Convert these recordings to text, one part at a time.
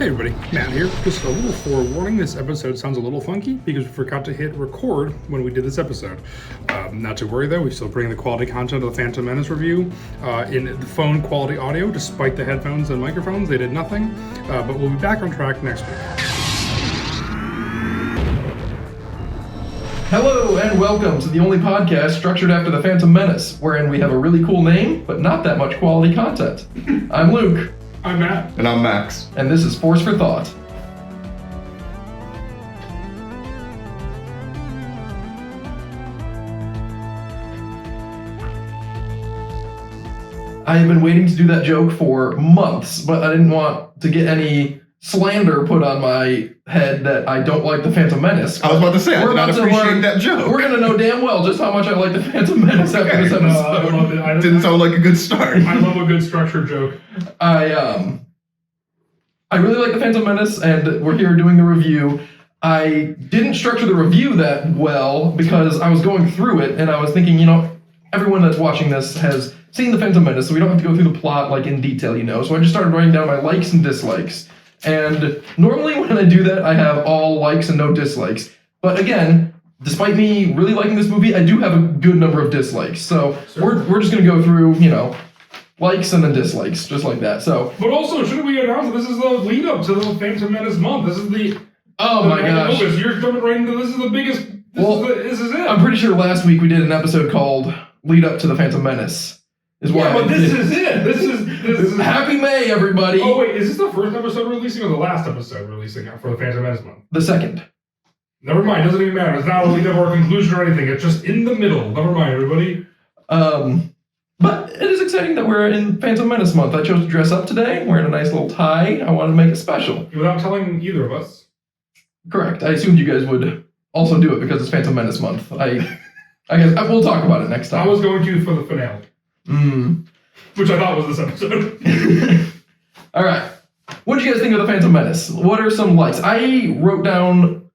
Hey everybody, Matt here. Just a little forewarning, this episode sounds a little funky because we forgot to hit record when we did this episode. Not to worry though, we still bring the quality content of the Phantom Menace review in the phone quality audio, despite the headphones and microphones. They did nothing, but we'll be back on track next week. Hello and welcome to the only podcast structured after the Phantom Menace, wherein we have a really cool name, but not that much quality content. I'm Luke. I'm Matt. And I'm Max. And this is Force for Thought. I have been waiting to do that joke for months, but I didn't want to get any slander put on my head that I don't like the Phantom Menace. I was about to say, I did not appreciate that joke. We're going to know damn well just how much I like the Phantom Menace after this episode. I love it. Didn't sound like a good start. I love a good structured joke. I really like the Phantom Menace, and we're here doing the review. I didn't structure the review that well because I was going through it, and I was thinking, everyone that's watching this has seen the Phantom Menace, so we don't have to go through the plot like in detail, So I just started writing down my likes and dislikes. And normally when I do that, I have all likes and no dislikes. But again, despite me really liking this movie, I do have a good number of dislikes. So we're just going to go through, likes and then dislikes, just like that. So, but also, shouldn't we announce that this is the lead up to the Phantom Menace month? This is the my gosh, you're jumping right into this is the biggest. This is it. I'm pretty sure last week we did an episode called "Lead Up to the Phantom Menace." But this is it. This is Happy May, everybody. Oh wait, is this the first episode releasing or the last episode releasing for the Phantom Menace month? The second. Never mind. Doesn't even matter. It's not a lead up or a conclusion or anything. It's just in the middle. Never mind, everybody. But it is exciting that we're in Phantom Menace month. I chose to dress up today, wearing a nice little tie. I wanted to make it special. Without telling either of us. Correct. I assumed you guys would also do it because it's Phantom Menace month. I guess we'll talk about it next time. I was going to for the finale. Which I thought was this episode. All right. What did you guys think of the Phantom Menace? What are some likes? I wrote down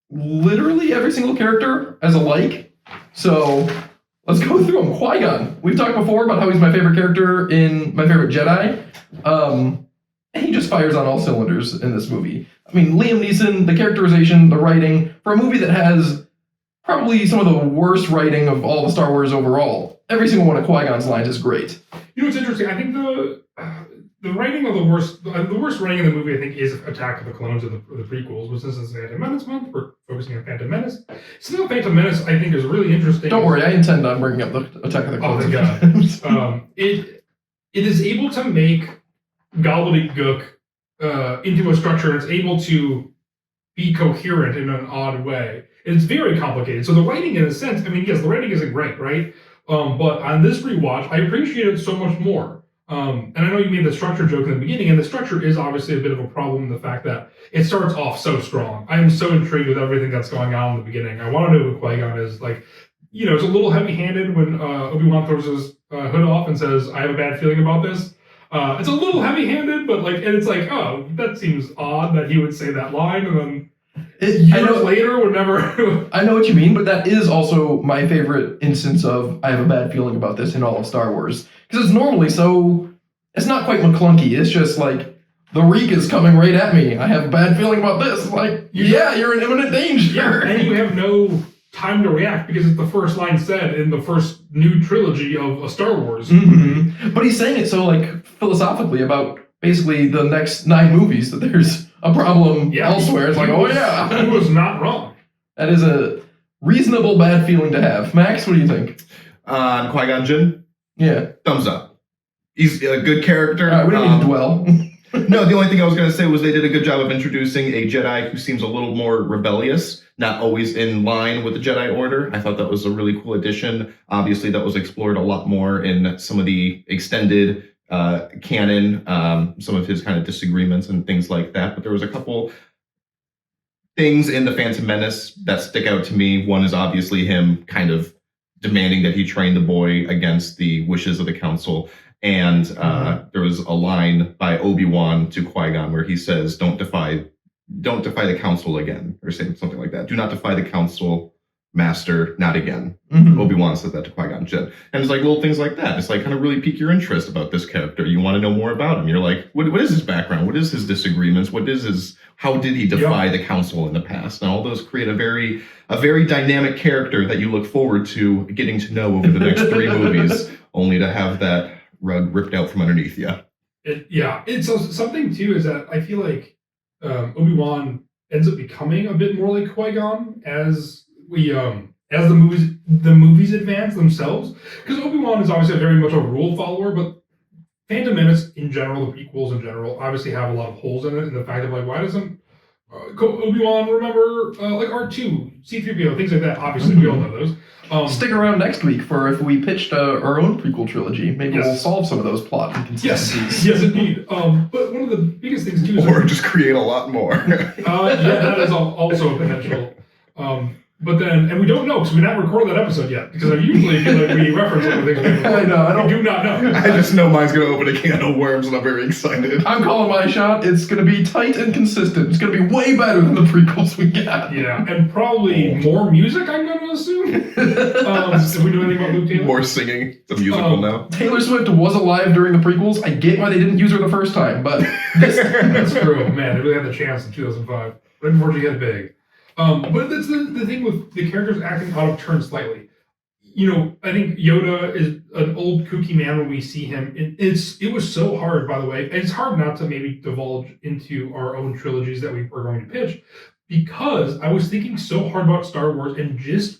literally every single character as a like. So let's go through them. Qui-Gon. We've talked before about how he's my favorite character in My Favorite Jedi. And he just fires on all cylinders in this movie. I mean, Liam Neeson, the characterization, the writing, for a movie that has probably some of the worst writing of all the Star Wars overall. Every single one of Qui-Gon's lines is great. It's interesting. I think the writing of the worst writing in the movie, I think, is Attack of the Clones of the prequels. But since it's Phantom Menace month, we're focusing on Phantom Menace. Still, Phantom Menace, I think, is really interesting. Don't worry, I intend on bringing up the Attack of the Clones. Oh, God. It is able to make gobbledygook into a structure. It's able to be coherent in an odd way. It's very complicated. So the writing, in a sense, yes, the writing isn't great, right? But on this rewatch, I appreciate it so much more. And I know you made the structure joke in the beginning, and the structure is obviously a bit of a problem in the fact that it starts off so strong. I am so intrigued with everything that's going on in the beginning. I want to know who Qui-Gon is. It's a little heavy-handed when Obi-Wan throws his hood off and says, "I have a bad feeling about this." It's a little heavy-handed, but and it's oh, that seems odd that he would say that line, and then years later, whenever... I know what you mean, but that is also my favorite instance of I have a bad feeling about this in all of Star Wars. Because it's normally it's not quite McClunky. It's just the reek is coming right at me. I have a bad feeling about this. You're in imminent danger. Yeah, and you have no time to react because it's the first line said in the first new trilogy of Star Wars. Mm-hmm. But he's saying it so philosophically about basically the next 9 movies that there's a problem elsewhere. It's he was not wrong. That is a reasonable bad feeling to have. Max, what do you think? Qui-Gon Jinn? Yeah. Thumbs up. He's a good character. All right, we don't need to dwell. No, the only thing I was going to say was they did a good job of introducing a Jedi who seems a little more rebellious, not always in line with the Jedi Order. I thought that was a really cool addition. Obviously, that was explored a lot more in some of the extended canon, some of his kind of disagreements and things like that. But there was a couple things in the Phantom Menace that stick out to me. One is obviously him kind of demanding that he train the boy against the wishes of the council. And there was a line by Obi-Wan to Qui-Gon where he says, don't defy the council again, or saying something like that. Do not defy the council Master, not again. Mhm. Obi-Wan said that to Qui-Gon Jinn. And it's like little things like that. It's like kind of really pique your interest about this character. You want to know more about him. You're like, what is his background? What is his disagreements? How did he defy the council in the past? And all those create a very dynamic character that you look forward to getting to know over the next 3 movies, only to have that rug ripped out from underneath you. It's something too is that I feel like Obi-Wan ends up becoming a bit more like Qui-Gon as the movies advance themselves, because Obi-Wan is obviously very much a rule follower, but Phantom Menace in general, the prequels in general, obviously have a lot of holes in it, and the fact of like, why doesn't Obi-Wan remember like R2, C-3PO, things like that? Obviously, we all know those. Stick around next week for if we pitched our own prequel trilogy. Maybe we'll solve some of those plot inconsistencies. Yes, indeed. But one of the biggest things too is or just create a lot more. that is also a potential. But then, and we don't know because we not recorded that episode yet. Because I usually feel like we reference other things. I know. We do not know. I just know mine's gonna open a can of worms, and I'm very excited. I'm calling my shot. It's going to be tight and consistent. It's going to be way better than the prequels we got. Yeah, and probably more music, I'm going to assume. If we know anything about Luke Taylor. More singing. It's a musical now. Taylor Swift was alive during the prequels. I get why they didn't use her the first time, but That's true. Man, they really had the chance in 2005. Right before she got big. But that's the thing with the characters acting out of turn slightly. I think Yoda is an old kooky man when we see him. It was so hard, by the way. And it's hard not to maybe divulge into our own trilogies that we were going to pitch, because I was thinking so hard about Star Wars, and just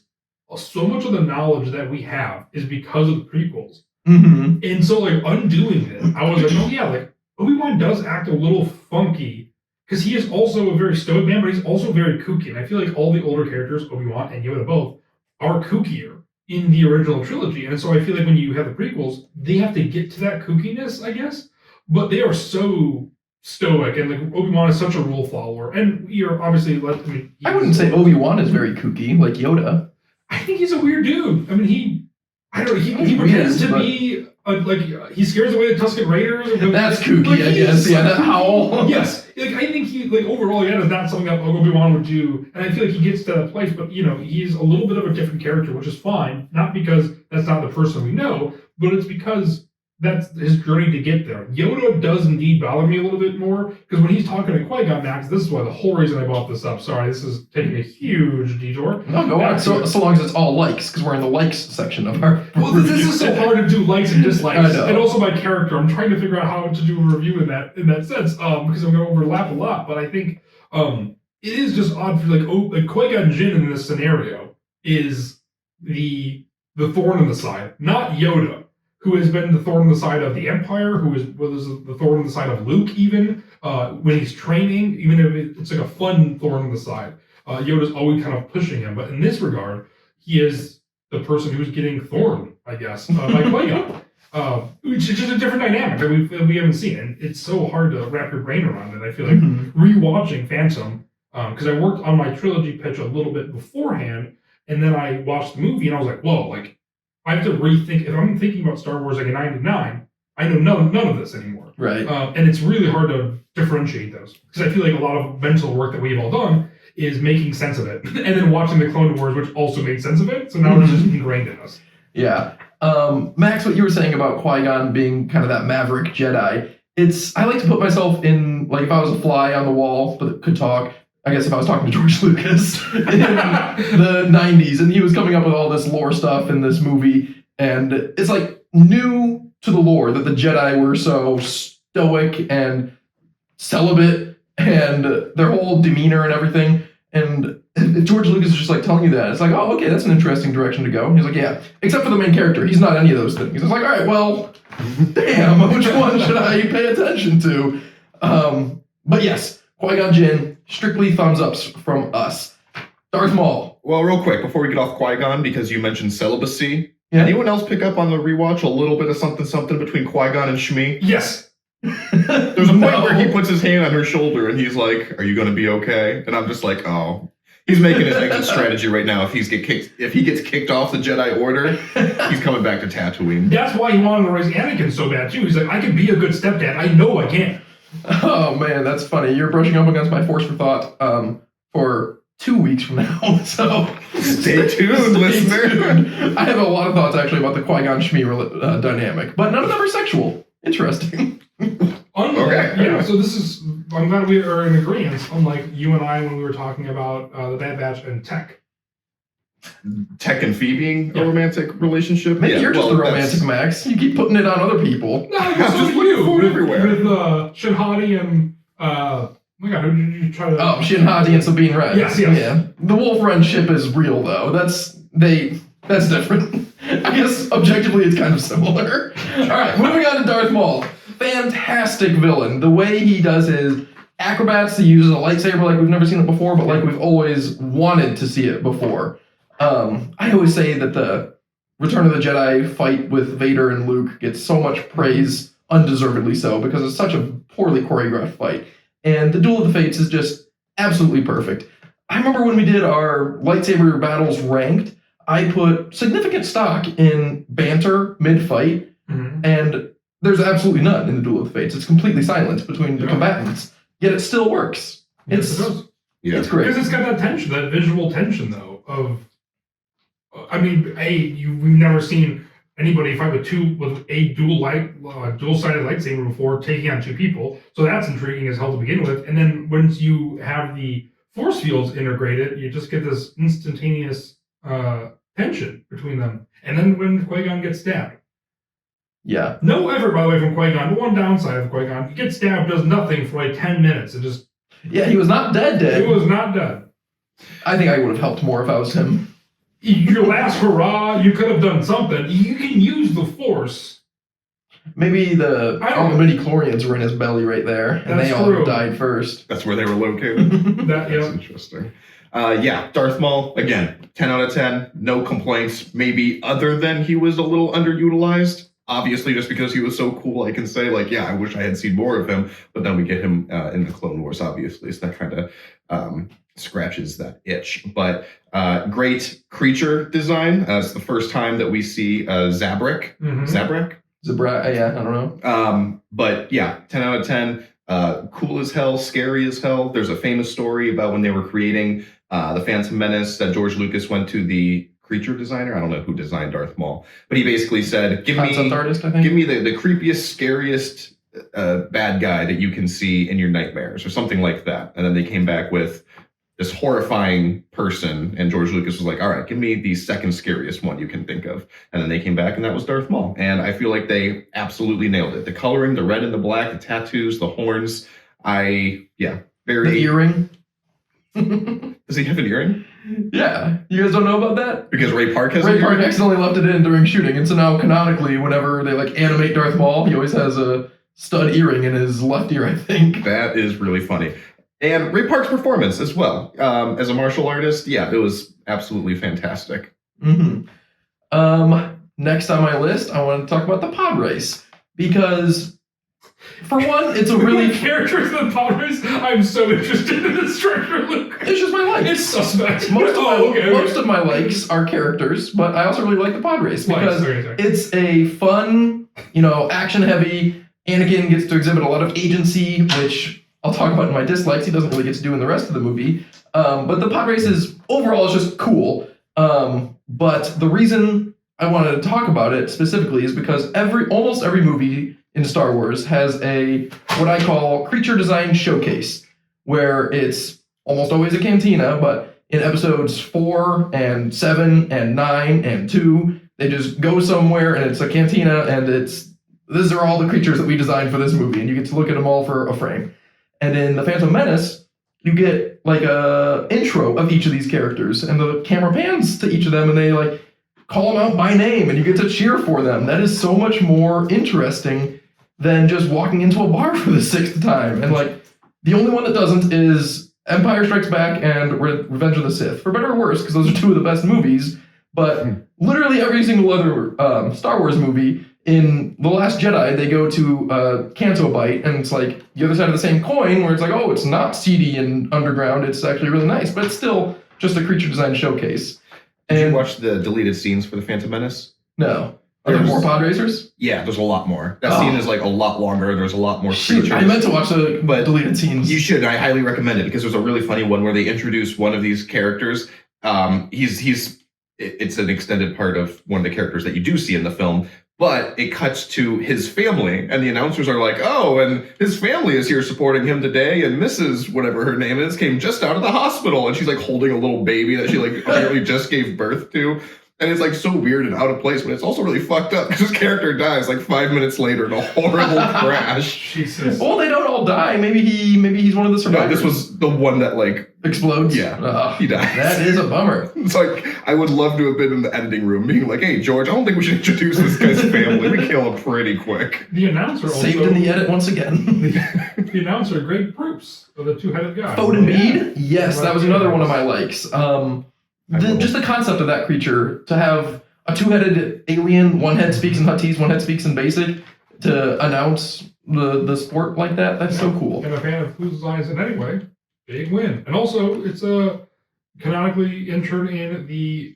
so much of the knowledge that we have is because of the prequels. Mm-hmm. And so, like, undoing this, I was like, oh yeah, like, Obi-Wan does act a little funky, because he is also a very stoic man, but he's also very kooky. And I feel like all the older characters, Obi-Wan and Yoda both, are kookier in the original trilogy. And so I feel like when you have the prequels, they have to get to that kookiness, I guess. But they are so stoic, and like Obi-Wan is such a rule follower. And you're obviously I wouldn't say Obi-Wan is very kooky like Yoda. I think he's a weird dude. I mean, he pretends to be he scares away the Tusken Raiders. That's kooky, I guess. Yeah, that howl. Yes, like I think he overall, is not something that Obi-Wan would do, and I feel like he gets to that place. But he's a little bit of a different character, which is fine. Not because that's not the person we know, but it's because that's his journey to get there. Yoda does indeed bother me a little bit more, because when he's talking to Qui-Gon Max, this is why the whole reason I brought this up. Sorry, this is taking a huge detour. No, go on. So long as it's all likes, because we're in the likes section of our Well, this is so hard to do likes and dislikes. I know. And also by character. I'm trying to figure out how to do a review in that sense, because I'm going to overlap a lot. But I think it is just odd for like Qui-Gon Jinn in this scenario is the thorn in the side, not Yoda, who has been the thorn in the side of the Empire, was the thorn in the side of Luke, even when he's training, even if it's like a fun thorn in the side. Yoda's always kind of pushing him, but in this regard, he is the person who's getting thorned, I guess, by Qui-Gon, which is just a different dynamic that we haven't seen, and it's so hard to wrap your brain around it. I feel like rewatching Phantom, because I worked on my trilogy pitch a little bit beforehand, and then I watched the movie, and I was like, whoa, like, I have to rethink. If I'm thinking about Star Wars like a 99, I know none of this anymore. Right. And it's really hard to differentiate those, because I feel like a lot of mental work that we've all done is making sense of it, and then watching the Clone Wars, which also made sense of it. So now it's just ingrained in us. Yeah. Max, what you were saying about Qui-Gon being kind of that maverick Jedi, I like to put myself in, like, if I was a fly on the wall but could talk, I guess if I was talking to George Lucas in the 90s, and he was coming up with all this lore stuff in this movie, and it's like new to the lore that the Jedi were so stoic and celibate, and their whole demeanor and everything. And if George Lucas is just like telling you that, it's like, oh, okay, that's an interesting direction to go. And he's like, yeah, except for the main character. He's not any of those things. It's like, all right, well, damn, which one should I pay attention to? But yes, Qui-Gon Jinn, strictly thumbs ups from us. Darth Maul. Well, real quick, before we get off Qui-Gon, because you mentioned celibacy, Yeah. anyone else pick up on the rewatch a little bit of something between Qui-Gon and Shmi? Yes. There's a point where he puts his hand on her shoulder and he's like, "Are you going to be okay?" And I'm just like, "Oh, he's making his exit strategy right now. If he gets kicked off the Jedi Order, he's coming back to Tatooine." That's why he wanted to raise Anakin so bad too. He's like, I can be a good stepdad. I know I can. Oh man, that's funny. You're brushing up against my force for thought for 2 weeks from now. So Stay tuned, listener. tuned. I have a lot of thoughts actually about the Qui-Gon Shmi dynamic, but none of them are sexual. Interesting. Unlike, yeah, so this is, I'm glad we are in agreement, unlike you and I when we were talking about the Bad Batch and Tech. Tech and Phoebe being a romantic relationship. Maybe you're just the romantic, Max. You keep putting it on other people. No, it's just you. food everywhere. With Shin Hati and, oh my god, who did you try to... Oh, Shin Hati and Sabine Wren. Yes. Yeah. The Wolf Wren ship is real, though. That's different. I guess objectively it's kind of similar. Alright, moving on to Darth Maul. Fantastic villain. The way he does his acrobats, he uses a lightsaber like we've never seen it before, but like we've always wanted to see it before. I always say that the Return of the Jedi fight with Vader and Luke gets so much praise, undeservedly so, because it's such a poorly choreographed fight. And the Duel of the Fates is just absolutely perfect. I remember when we did our lightsaber battles ranked, I put significant stock in banter mid-fight, and there's absolutely none in the Duel of the Fates. It's completely silent between the combatants, yet it still works. Yes, it does. It's great. Because it's got that tension, that visual tension, though, of... I mean, we've never seen anybody fight with a dual-sided lightsaber before, taking on two people. So that's intriguing as hell to begin with. And then once you have the force fields integrated, you just get this instantaneous tension between them. And then when Qui-Gon gets stabbed. Yeah. No effort, by the way, from Qui-Gon. The one downside of Qui-Gon, he gets stabbed, does nothing for like 10 minutes. It just... Yeah, he was not dead. He was not dead. I think I would have helped more if I was him. Your last hurrah, you could have done something. You can use the Force. Maybe all the midi-chlorians were in his belly right there, and That's they all true. died first. That's where they were located. That's Interesting. Darth Maul, again, 10 out of 10. No complaints, maybe other than he was a little underutilized. Obviously, just because he was so cool, I can say, like, yeah, I wish I had seen more of him. But then we get him in the Clone Wars, obviously. So that kind of scratches that itch. But great creature design. It's the first time that we see Zabrak. Zabrak? Yeah, I don't know. But yeah, 10 out of 10. Cool as hell, scary as hell. There's a famous story about when they were creating the Phantom Menace that George Lucas went to the creature designer. I don't know who designed Darth Maul, but he basically said, give me the creepiest, scariest bad guy that you can see in your nightmares or something like that. And then they came back with this horrifying person, and George Lucas was like, all right, give me the second scariest one you can think of. And then they came back, and that was Darth Maul. And I feel like they absolutely nailed it. The coloring, the red and the black, the tattoos, the horns. The very... earring. Does he have an earring? Yeah. You guys don't know about that? Because Ray Park has Ray an Park earring? accidentally left it in during shooting, and so now canonically, whenever they like animate Darth Maul, he always has a stud earring in his left ear, I think. That is really funny. And Ray Park's performance as well. As a martial artist, yeah, it was absolutely fantastic. Next on my list, I want to talk about the pod race. Because, for one, it's a really... characters in the pod race? I'm so interested in this structure, Luke. It's just my likes. It's suspect. Most of my likes are characters, but I also really like the pod race. Because it's a fun, action-heavy... Anakin gets to exhibit a lot of agency, which... I'll talk about in my dislikes. He doesn't really get to do in the rest of the movie. But the pod race is overall is just cool. But the reason I wanted to talk about it specifically is because almost every movie in Star Wars has what I call creature design showcase, where it's almost always a cantina, but in episodes 4 and 7 and 9 and 2, they just go somewhere and it's a cantina, and these are all the creatures that we designed for this movie, and you get to look at them all for a frame. And in The Phantom Menace, you get like a intro of each of these characters, and the camera pans to each of them, and they like call them out by name, and you get to cheer for them. That is so much more interesting than just walking into a bar for the 6th time. And like the only one that doesn't is Empire Strikes Back and Revenge of the Sith, for better or worse, because those are two of the best movies. But literally every single other Star Wars movie. In The Last Jedi, they go to Canto Bite, and it's like the other side of the same coin, where it's like, oh, it's not seedy and underground, it's actually really nice, but it's still just a creature design showcase. Did you watch the deleted scenes for The Phantom Menace? No. Are there more pod racers? Yeah, there's a lot more. That scene is like a lot longer. There's a lot more Shoot, creatures. I meant to watch the deleted scenes. You should. I highly recommend it because there's a really funny one where they introduce one of these characters. It's an extended part of one of the characters that you do see in the film, but it cuts to his family, and the announcers are like, "Oh, and his family is here supporting him today, and Mrs. whatever her name is came just out of the hospital," and she's like holding a little baby that she like apparently just gave birth to. And it's like so weird and out of place, but it's also really fucked up because his character dies like 5 minutes later in a horrible crash. Jesus. Well, they don't all die. Maybe he's one of the No, survivors. this was the one that like explodes. Yeah, he dies. That is a bummer. It's like I would love to have been in the editing room, being like, "Hey, George, I don't think we should introduce this guy's family. We kill him pretty quick." The announcer also Saved in the edit once again. the announcer, Greg Proops, the two-headed guy. Foden Bede? Yes, that was another one of my likes. Just the concept of that creature, to have a two-headed alien, one head speaks in Huttese, one head speaks in Basic, to announce the sport like that, that's so cool. And a fan of Whose Line Is It Anyway? Big win. And also, it's canonically entered in the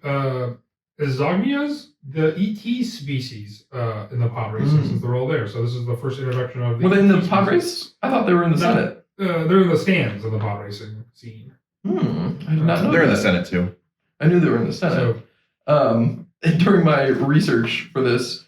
Zogmias, the ET species in the pod races, since they're all there. So this is the first introduction of the Were they in the ET pod species. race? I thought they were in the Senate. They're in the stands of the pod racing scene. I did not know They're in that. the Senate too. I knew they were in the Senate. During my research for this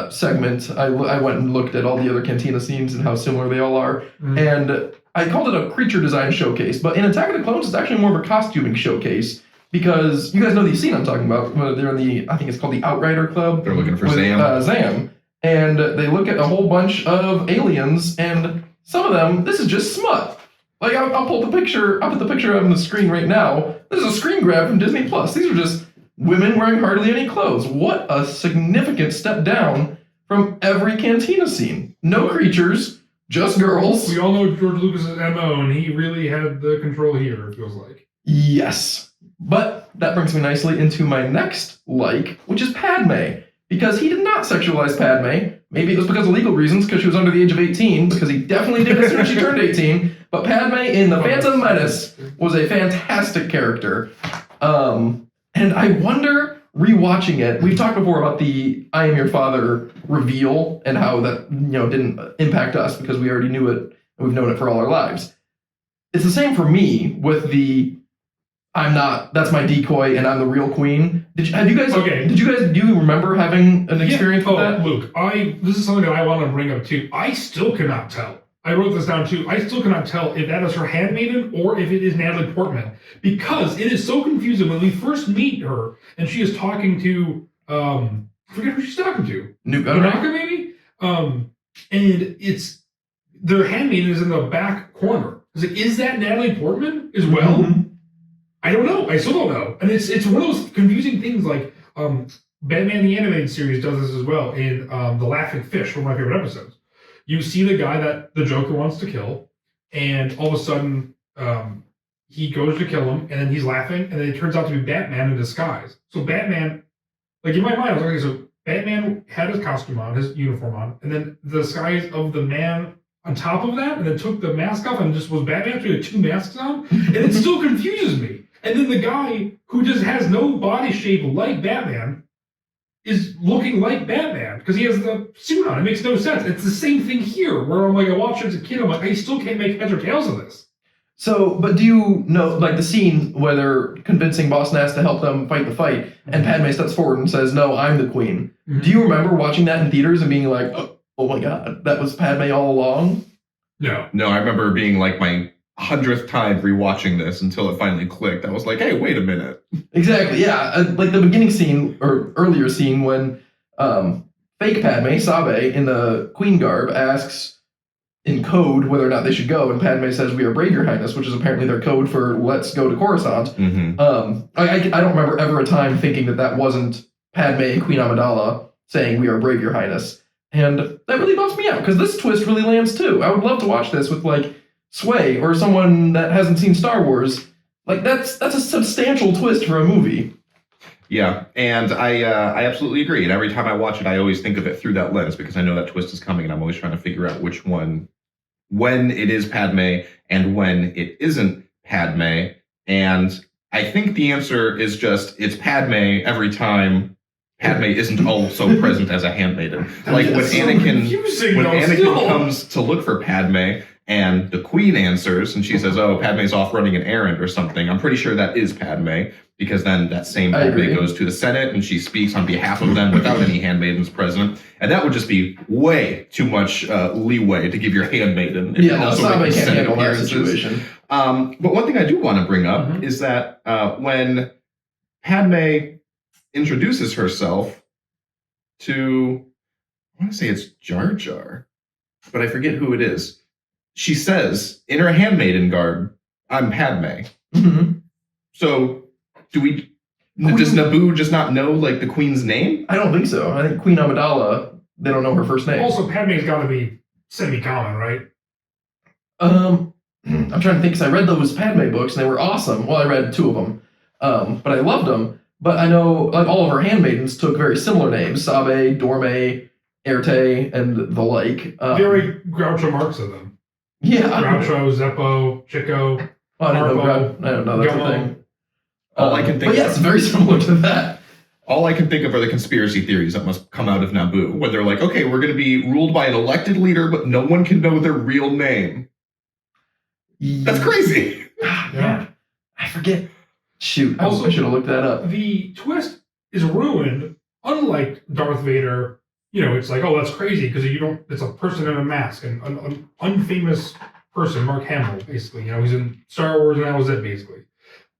segment, I went and looked at all the other Cantina scenes and how similar they all are. And I called it a creature design showcase, but in Attack of the Clones, it's actually more of a costuming showcase because you guys know the scene I'm talking about. They're in the, I think it's called the Outrider Club. They're looking for with, Zam. Zam. And they look at a whole bunch of aliens, and some of them, this is just smut. Like, I'll put the picture up on the screen right now. This is a screen grab from Disney Plus. These are just women wearing hardly any clothes. What a significant step down from every Cantina scene. No creatures, just girls. We all know George Lucas's MO, and he really had the control here, it feels like. Yes. But that brings me nicely into my next like, which is Padme. Because he did not sexualize Padme. Maybe it was because of legal reasons, because she was under the age of 18, because he definitely did as soon as she turned 18. But Padme in The Phantom Menace was a fantastic character. And I wonder, rewatching it, we've talked before about the I Am Your Father reveal and how that didn't impact us because we already knew it and we've known it for all our lives. It's the same for me with the that's my decoy and I'm the real queen. Do you remember having an experience with that? Luke, this is something that I want to bring up too. I still cannot tell. I wrote this down too. I still cannot tell if that is her handmaiden or if it is Natalie Portman. Because it is so confusing when we first meet her and she is talking to I forget who she's talking to. Nunaka, maybe? And it's their handmaiden is in the back corner. Is that Natalie Portman as well? Mm-hmm. I don't know. I still don't know. And it's one of those confusing things like Batman the Animated Series does this as well in The Laughing Fish, one of my favorite episodes. You see the guy that the Joker wants to kill, and all of a sudden he goes to kill him, and then he's laughing, and then it turns out to be Batman in disguise. So Batman, like in my mind, I was like, okay, so Batman had his costume on, his uniform on, and then the disguise of the man on top of that, and then took the mask off and just was Batman, so he had two masks on, and it still confuses me. And then the guy who just has no body shape like Batman is looking like Batman because he has the suit on. It makes no sense. It's the same thing here where I'm like, I watched it as a kid. I'm like, I still can't make heads or tails of this. So, but do you know, like the scene where they're convincing Boss Nass to help them fight the fight and Padme steps forward and says, "No, I'm the queen." Mm-hmm. Do you remember watching that in theaters and being like, oh my God, that was Padme all along? No, I remember being like my 100th time rewatching this until it finally clicked. I was like, hey, wait a minute. Exactly, yeah. Like the beginning scene, or earlier scene, when fake Padme, Sabe, in the queen garb, asks in code whether or not they should go, and Padme says, "We are brave, your highness," which is apparently their code for let's go to Coruscant. Mm-hmm. I don't remember ever a time thinking that wasn't Padme and Queen Amidala saying, "We are brave, your highness." And that really bumps me out, because this twist really lands too. I would love to watch this with, like, Sway or someone that hasn't seen Star Wars. Like, that's a substantial twist for a movie. Yeah, and I absolutely agree. And every time I watch it, I always think of it through that lens, because I know that twist is coming, and I'm always trying to figure out which one, when it is Padme and when it isn't Padme. And I think the answer is just, it's Padme every time Padme isn't also present as a handmaiden. Like when That's so Anakin confusing, when though, Anakin still. comes to look for Padme and the Queen answers and she says, "Oh, Padme's off running an errand or something." I'm pretty sure that is Padme because then that same I Padme agree. goes to the Senate and she speaks on behalf of them without any handmaidens present, and that would just be way too much leeway to give your handmaiden. If Yeah, you're no, also Sabe making can't Senate handle that appearances. situation. But one thing I do want to bring up Mhm. is that when Padme introduces herself to, I want to say it's Jar Jar, but I forget who it is. She says in her handmaiden garb, "I'm Padme." Mhm. So does Naboo just not know like the Queen's name? I don't think so. I think Queen Amidala, they don't know her first name. Also, Padme's got to be semi-common, right? I'm trying to think because I read those Padme books and they were awesome. Well, I read 2 of them, but I loved them. But I know like all of her handmaidens took very similar names: Sabe, Dorme, Erte, and the like. Very Groucho Marx of them. Yeah. Groucho, Zeppo, Chico. I don't know. Harpo, I don't know. That's Gummo. a thing. All I can think But yeah, of- it's very similar to that. All I can think of are the conspiracy theories that must come out of Naboo, when they're like, "Okay, we're going to be ruled by an elected leader, but no one can know their real name." That's crazy. Yeah. I forget. Shoot. Also- I should have looked that up. The twist is ruined, unlike Darth Vader. It's like, oh, that's crazy because it's a person in a mask, and an unfamous person, Mark Hamill, basically. He's in Star Wars, and that was it, basically.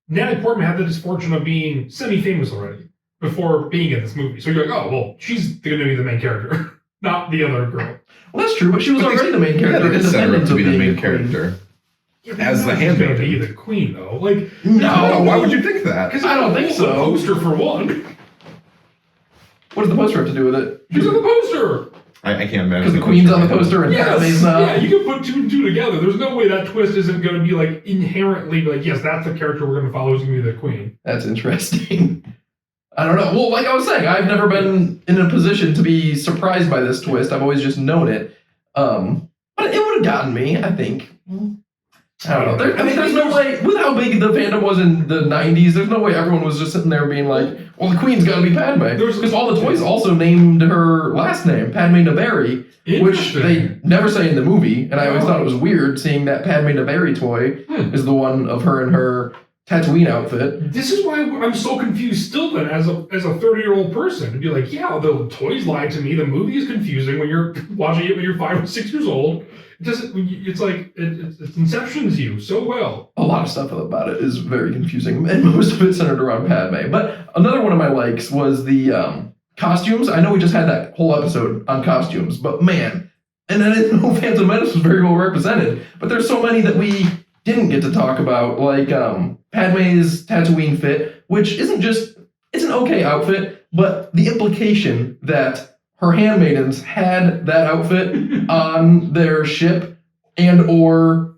Natalie Portman had the misfortune of being semi-famous already before being in this movie. So you're like, oh, well, she's going to be the main character, not the other girl. Well, that's true, but she was But they- already the main Yeah, character. they did set her up independent to of be the being main a queen. character. Yeah, but As you know the she's going to handmaiden. be the queen, though. Like, No, Why would you think that? because I don't think so. The poster for one. What does the poster have to do with it? She's on the poster. I can't imagine. Because the queen's on the poster and Padme's not. Yeah, you can put 2 and 2 together. There's no way that twist isn't going to be like inherently like, yes, that's the character we're going to follow who's going to be the queen. That's interesting. I don't know. Well, like I was saying, I've never been in a position to be surprised by this twist. I've always just known it. But it would have gotten me, I think. I don't know. There's no way, with how big the fandom was in the 90s, there's no way everyone was just sitting there being like, well, the queen's got to be Padme. Because all the toys also named her last name, Padme Naberrie, which they never say in the movie. And I always thought it was weird seeing that Padme Naberrie toy is the one of her in her Tatooine outfit. This is why I'm so confused still then as a 30-year-old person to be like, yeah, the toys lied to me. The movie is confusing when you're watching it when you're 5 or 6 years old. It's like it inceptions you so well. A lot of stuff about it is very confusing, and most of it centered around Padme. But another one of my likes was the costumes. I know we just had that whole episode on costumes, but man, and I didn't know Phantom Menace was very well represented, but there's so many that we didn't get to talk about, like Padme's Tatooine fit, which isn't just, it's an okay outfit, but the implication that her handmaidens had that outfit on their ship and or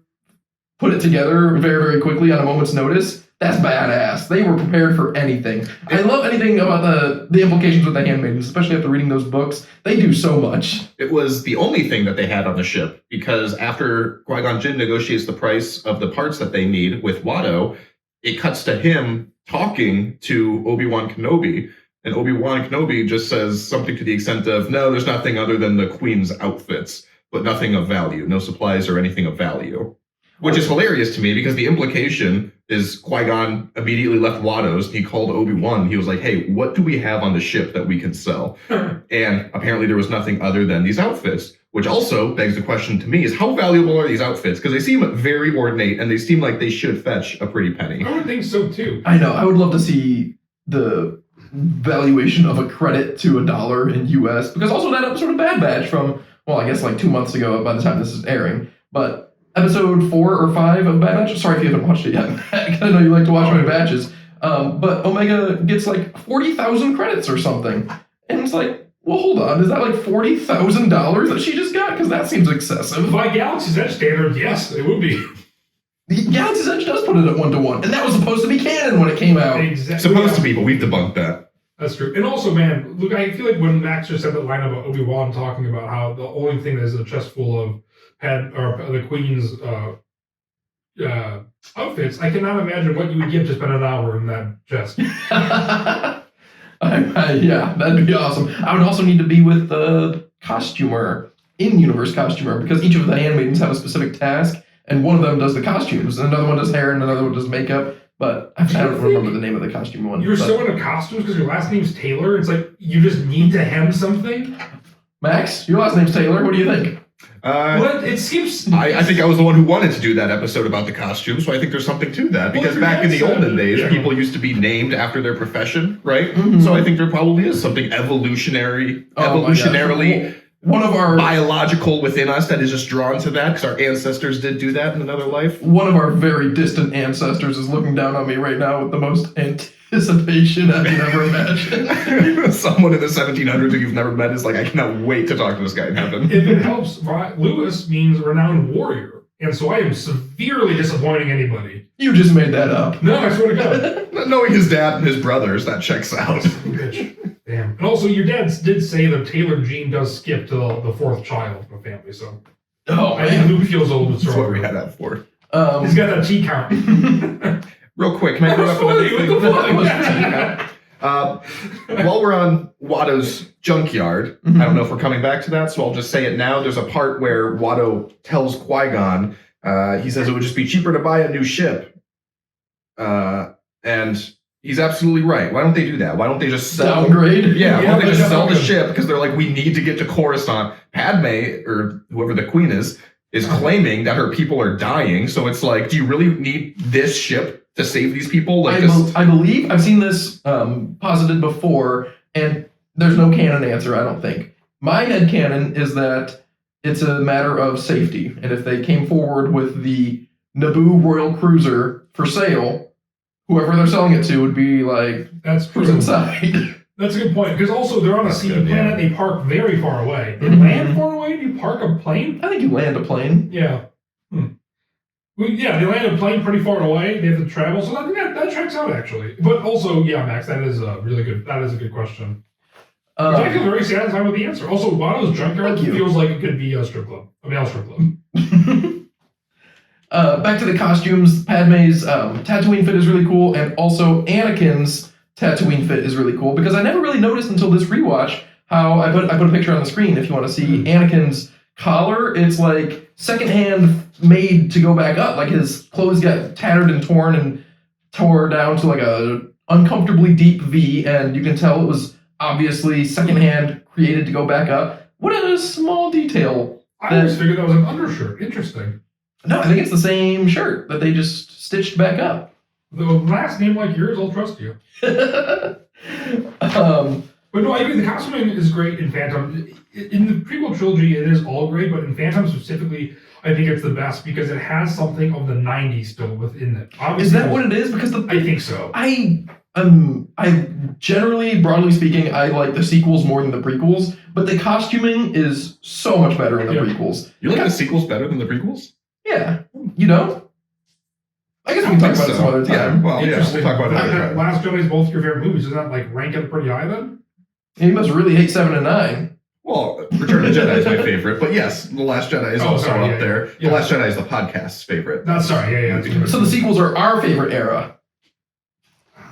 put it together very, very quickly on a moment's notice, that's badass. They were prepared for anything. I love anything about the implications with the handmaidens, especially after reading those books. They do so much. It was the only thing that they had on the ship, because after Qui-Gon Jinn negotiates the price of the parts that they need with Watto, it cuts to him talking to Obi-Wan Kenobi, and Obi-Wan Kenobi just says something to the extent of, no, there's nothing other than the Queen's outfits, but nothing of value, no supplies or anything of value. Which is hilarious to me, because the implication is Qui-Gon immediately left Watto's. He called Obi-Wan. He was like, hey, what do we have on the ship that we can sell? And apparently there was nothing other than these outfits, which also begs the question to me is, how valuable are these outfits? Because they seem very ornate, and they seem like they should fetch a pretty penny. I would think so, too. I know. I would love to see the valuation of a credit to $1 in US, because also that episode of Bad Batch from, well, I guess like 2 months ago by the time this is airing, but episode 4 or 5 of Bad Batch, sorry if you haven't watched it yet, I know you like to watch my batches, but Omega gets like 40,000 credits or something, and it's like, well, hold on, is that like $40,000 that she just got? Because that seems excessive. By Galaxy's Edge standard, yes, it would be. The Galaxy's Edge does put it at 1-to-1, and that was supposed to be canon when it came out. Exactly. Supposed to be, but we've debunked that. That's true. And also, man, look, I feel like when Max just said that line about Obi-Wan talking about how the only thing that is a chest full of the Queen's outfits, I cannot imagine what you would give to spend an hour in that chest. Yeah, that'd be awesome. I would also need to be with the costumer, in-universe costumer, because each of the handmaidens have a specific task, and one of them does the costumes, and another one does hair, and another one does makeup. But I don't remember the name of the costume one. You're so into costumes because your last name's Taylor. It's like you just need to hem something. Max, your last name's Taylor. What do you think? What? It seems. I think I was the one who wanted to do that episode about the costumes, so I think there's something to that. Because Well, back in the yes, olden days, yeah. people used to be named after their profession, right? Mhm. So I think there probably is something evolutionarily One of our biological within us that is just drawn to that because our ancestors did do that in another life. one of our very distant ancestors is looking down on me right now with the most anticipation I can ever imagine. Someone in the 1700s who you've never met is like, I cannot wait to talk to this guy in heaven. If it helps, Lewis means renowned warrior, and so I am severely disappointing anybody. You just made that up. No, I swear to God. Knowing his dad and his brothers, that checks out. Bitch. Damn. And also, your dad did say the Taylor gene does skip to the fourth child in the family, so Oh, I think man. Luke feels a little bit That's what stronger. we had that for. He's got that T count. Real quick, can I bring up another Funny, thing? what the fuck? While we're on Watto's junkyard, I don't know if we're coming back to that, so I'll just say it now. There's a part where Watto tells Qui-Gon, he says it would just be cheaper to buy a new ship. And he's absolutely right. Why don't they do that? Why don't they just sell? Downgrade? Yeah, why Yeah, don't they just but sell the downgrade. ship? Because they're like, we need to get to Coruscant. Padme, or whoever the queen is claiming that her people are dying. So it's like, do you really need this ship to save these people? Like, I believe I've seen this posited before, and there's no canon answer, I don't think. My headcanon is that it's a matter of safety, and if they came forward with the Naboo Royal Cruiser for sale, whoever they're selling it to would be like, That's who's true. inside? That's a good point, because also they're on a That's sea good, planet, they park very far away. They Mhm. land far away? Do you park a plane? I think you land a plane. Yeah. Well, yeah, they land a plane pretty far away. They have to travel, so I think that checks out actually. But also, yeah, Max, that is a really good. That is a good question. I feel very satisfied with the answer. Also, Watto's junkyard Thank you. feels like it could be a strip club, a male strip club. Back to the costumes. Padme's Tatooine fit is really cool, and also Anakin's Tatooine fit is really cool because I never really noticed until this rewatch how I put a picture on the screen if you want to see Anakin's collar. It's like secondhand made to go back up. Like his clothes got tattered and torn and tore down to like a uncomfortably deep V, and you can tell it was obviously secondhand created to go back up. What a small detail. I always figured that was an undershirt. Interesting. No, I think it's the same shirt that they just stitched back up. The last name like yours, I'll trust you. But no, I agree. The costuming is great in Phantom. In the prequel trilogy, it is all great, but in Phantom specifically, I think it's the best because it has something of the '90s still within it. Obviously, Is that what it is? Because I think so. I generally, broadly speaking, I like the sequels more than the prequels, but the costuming is so much better in the Yeah. prequels. you like the sequels better than the prequels? Yeah, you know. I guess we can talk about it some other time. Well, yeah, we'll Interesting. talk about it The fact another that time. Last Jedi is both your favorite movies. Does that like rank it pretty high then? You must really hate 7 and 9. Well, Return of the Jedi is my favorite, but yes, The Last Jedi is Oh, also sorry, up yeah, there. yeah. The Last Jedi is the podcast's favorite. No, sorry, yeah. That's So the sequels are our favorite era.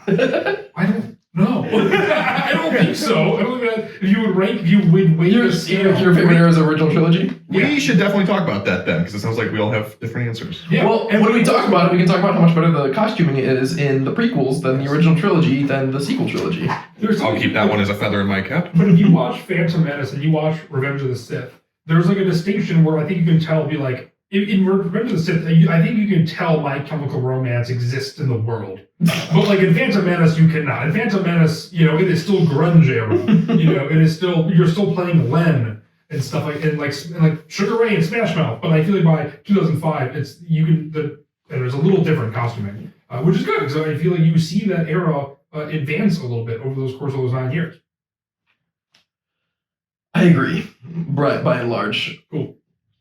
I don't know. I don't think so. I don't think that if you would rank, if you would weight Your the scale. favorite era is the original trilogy? We should definitely talk about that then, because it sounds like we all have different answers. Yeah. Well, and when we talk about it, we can talk about how much better the costuming is in the prequels than the original trilogy than the sequel trilogy. There's I'll keep that one as a feather in my cap. But if you watch Phantom Menace and you watch Revenge of the Sith, there's like a distinction where I think you can tell, be like, in Revenge of the Sith, I think you can tell My Chemical Romance exists in the world. But like in Phantom Menace, you cannot. In Phantom Menace, it is still grunge era. It is still, you're still playing Len and stuff and like Sugar Ray and Smash Mouth. But I feel like by 2005, there's a little different costuming, which is good. So I feel like you see that era advance a little bit over those course of those 9 years. I agree, by and large. Cool.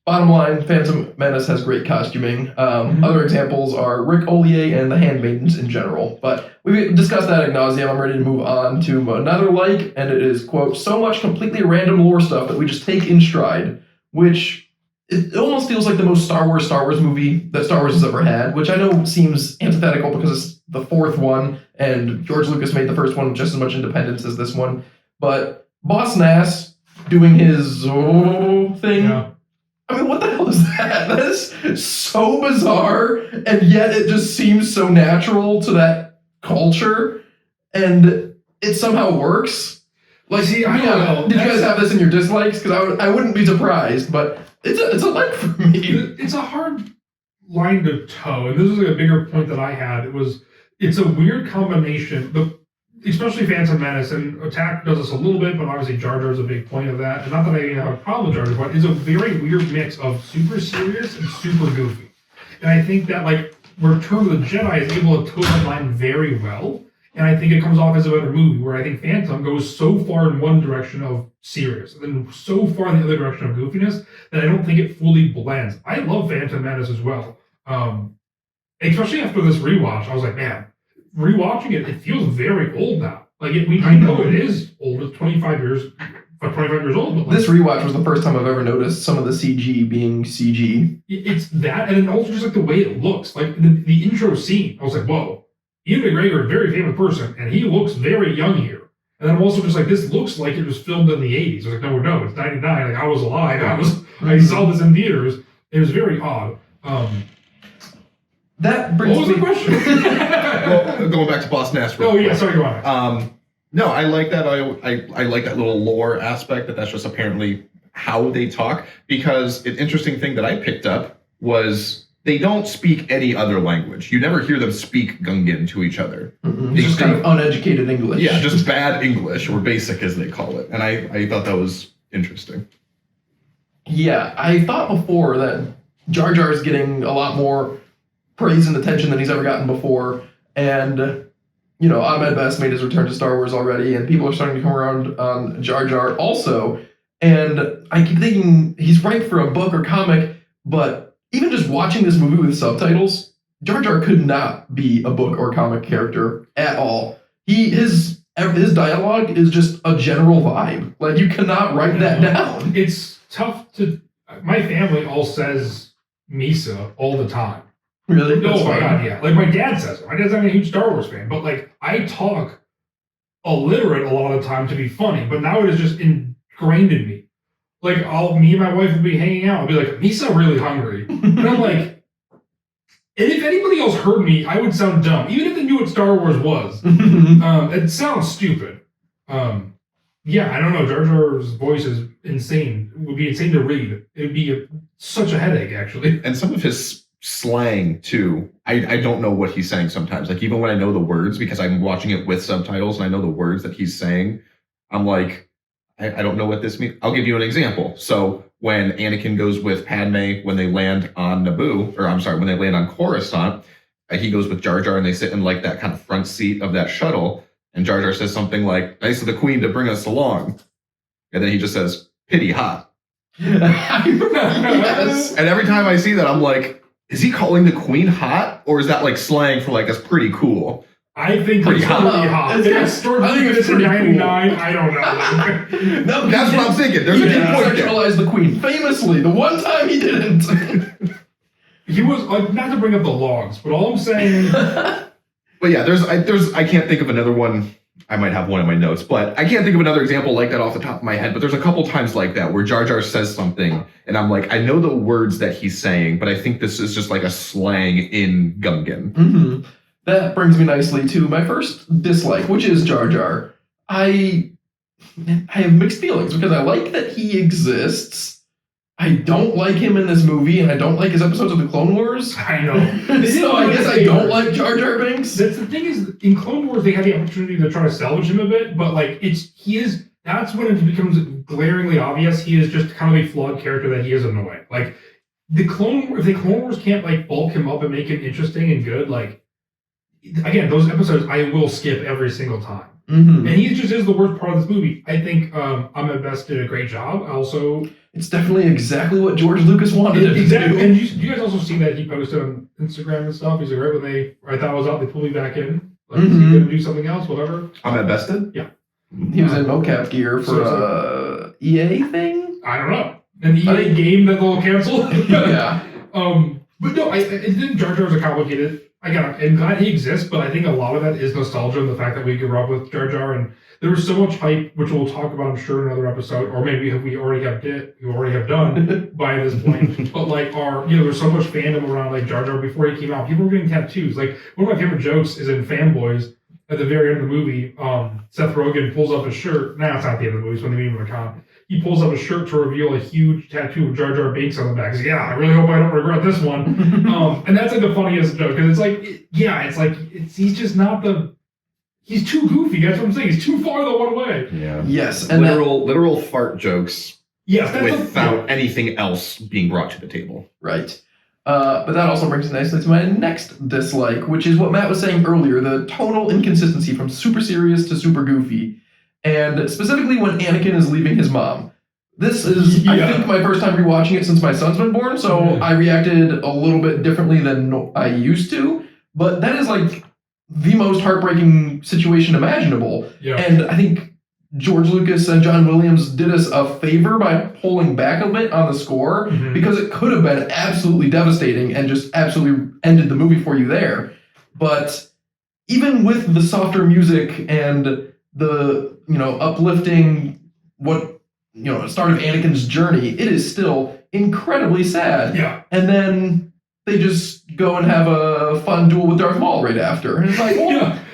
Bottom line, Phantom Menace has great costuming. Other examples are Rick Ollier and the Handmaidens in general. But we've discussed that ad nauseum. I'm ready to move on to another like, and it is, quote, so much completely random lore stuff that we just take in stride, which it almost feels like the most Star Wars movie that Star Wars has ever had, which I know seems antithetical because it's the fourth one, and George Lucas made the first one with just as much independence as this one. But Boss Nass doing his thing. Yeah. I mean, what the hell is that? That is so bizarre, and yet it just seems so natural to that culture, and it somehow works. Like, See, I don't know. Did you guys have this in your dislikes? Because I wouldn't be surprised, but it's a like for me. It's a hard line to toe, and this is a bigger point that I had. It's a weird combination. Especially Phantom Menace, and Attack does this a little bit, but obviously Jar Jar is a big point of that. And not that I have a problem with Jar Jar, but it's a very weird mix of super serious and super goofy. And I think that, like, Return of the Jedi is able to toe that line very well. And I think it comes off as a better movie, where I think Phantom goes so far in one direction of serious, and then so far in the other direction of goofiness, that I don't think it fully blends. I love Phantom Menace as well. Especially after this rewatch, I was like, man, rewatching it, it feels very old now. Like, I know it is old. It's 25 years old. But like, This rewatch was the first time I've ever noticed some of the CG being CG. it's that, and then also just like the way it looks. Like the intro scene, I was like, whoa, Ian McGregor, a very famous person, and he looks very young here. And then I'm also just like, this looks like it was filmed in the 80s. I was like, no, it's 99. Like, I was alive. I saw this in theaters. It was very odd. That brings What was the question? Well, going back to Boss Nass. Oh yeah, sorry, go on. No, I like that. I like that little lore aspect, that's just apparently how they talk. Because an interesting thing that I picked up was they don't speak any other language. You never hear them speak Gungan to each other. It's just kind of uneducated English. Yeah, just bad English, or basic as they call it. And I thought that was interesting. Yeah, I thought before that Jar Jar is getting a lot more praise and attention than he's ever gotten before. And, you know, Ahmed Best made his return to Star Wars already, and people are starting to come around on Jar Jar also. And I keep thinking he's ripe for a book or comic, but even just watching this movie with subtitles, Jar Jar could not be a book or comic character at all. His dialogue is just a general vibe. Like, you cannot write that down. It's tough to. My family all says Misa all the time. Really? That's Oh my fine. god, yeah. Like, my dad says it. My dad's not a huge Star Wars fan, but like, I talk illiterate a lot of the time to be funny, but now it is just ingrained in me. Like, me and my wife will be hanging out. I'll be like, Misa really hungry. And I'm like, and if anybody else heard me, I would sound dumb. Even if they knew what Star Wars was. It sounds stupid. Yeah, I don't know. Jar Jar's voice is insane. It would be insane to read. It would be such a headache, actually. And some of his slang too, I don't know what he's saying sometimes. Like, even when I know the words, because I'm watching it with subtitles and I know the words that he's saying, I'm like, I don't know what this means. I'll give you an example. So when Anakin goes with Padme when they land on Naboo, or I'm sorry, when they land on Coruscant, he goes with Jar Jar and they sit in like that kind of front seat of that shuttle, and Jar Jar says something like, "Nice of the Queen to bring us along," and then he just says, "Pity hot." Yes. And every time I see that, I'm like, is he calling the Queen hot, or is that like slang for like, that's pretty cool? I think Pretty it's hot. pretty hot. It's- It's George I think Lucas it's in pretty cool. 99. I don't know. No, That's what I'm thinking. There's He a good didn't point there. sexualize the Queen. Famously, the one time he didn't. He was, not to bring up the logs, but all I'm saying, But yeah, I can't think of another one. I might have one in my notes, but I can't think of another example like that off the top of my head. But there's a couple times like that where Jar Jar says something, and I'm like, I know the words that he's saying, but I think this is just like a slang in Gungan. That brings me nicely to my first dislike, which is Jar Jar. I have mixed feelings because I like that he exists. I don't like him in this movie, and I don't like his episodes of the Clone Wars. I know. So I guess I don't like Jar Jar Binks. That's the thing is, in Clone Wars, they had the opportunity to try to salvage him a bit, but like, that's when it becomes glaringly obvious he is just kind of a flawed character, that he is annoying. Like, if the Clone Wars can't like bulk him up and make him interesting and good, like, again, those episodes I will skip every single time. And he just is the worst part of this movie. I think Ahmed Best did a great job. Also, It's definitely exactly what George Lucas wanted it to exactly. do. And you guys also see that he posted on Instagram and stuff. He's like, right when I thought I was out, they pulled me back in. Like, is he gonna do something else? Whatever. Ahmed Best did? Yeah. He was in mocap gear for EA thing? I don't know. An EA game that they'll cancel. Yeah. But But no, I think Jar Jar's a complicated. I'm glad he exists, but I think a lot of that is nostalgia and the fact that we grew up with Jar Jar, and there was so much hype, which we'll talk about, I'm sure, in another episode, or maybe we already have done by this point. But like, there's so much fandom around like Jar Jar before he came out. People were getting tattoos. Like one of my favorite jokes is in Fanboys. At the very end of the movie, Seth Rogen pulls up his shirt. Nah, it's not the end of the movie. It's when they meet him in a con. He pulls up his shirt to reveal a huge tattoo of Jar Jar Binks on the back. He's like, yeah, I really hope I don't regret this one. And that's like the funniest joke because it's like, he's just not he's too goofy. That's what I'm saying. He's too far the one way. Yeah. Yes. And literal fart jokes. Yes. Without anything else being brought to the table. Right. But that also brings us nicely to my next dislike, which is what Matt was saying earlier, the tonal inconsistency from super serious to super goofy. And specifically when Anakin is leaving his mom. This is, I think, my first time rewatching it since my son's been born, so I reacted a little bit differently than I used to. But that is like the most heartbreaking situation imaginable. Yeah. And I think George Lucas and John Williams did us a favor by pulling back a bit on the score because it could have been absolutely devastating and just absolutely ended the movie for you there. But even with the softer music and the, uplifting start of Anakin's journey, it is still incredibly sad. Yeah. And then they just go and have a fun duel with Darth Maul right after. And it's like,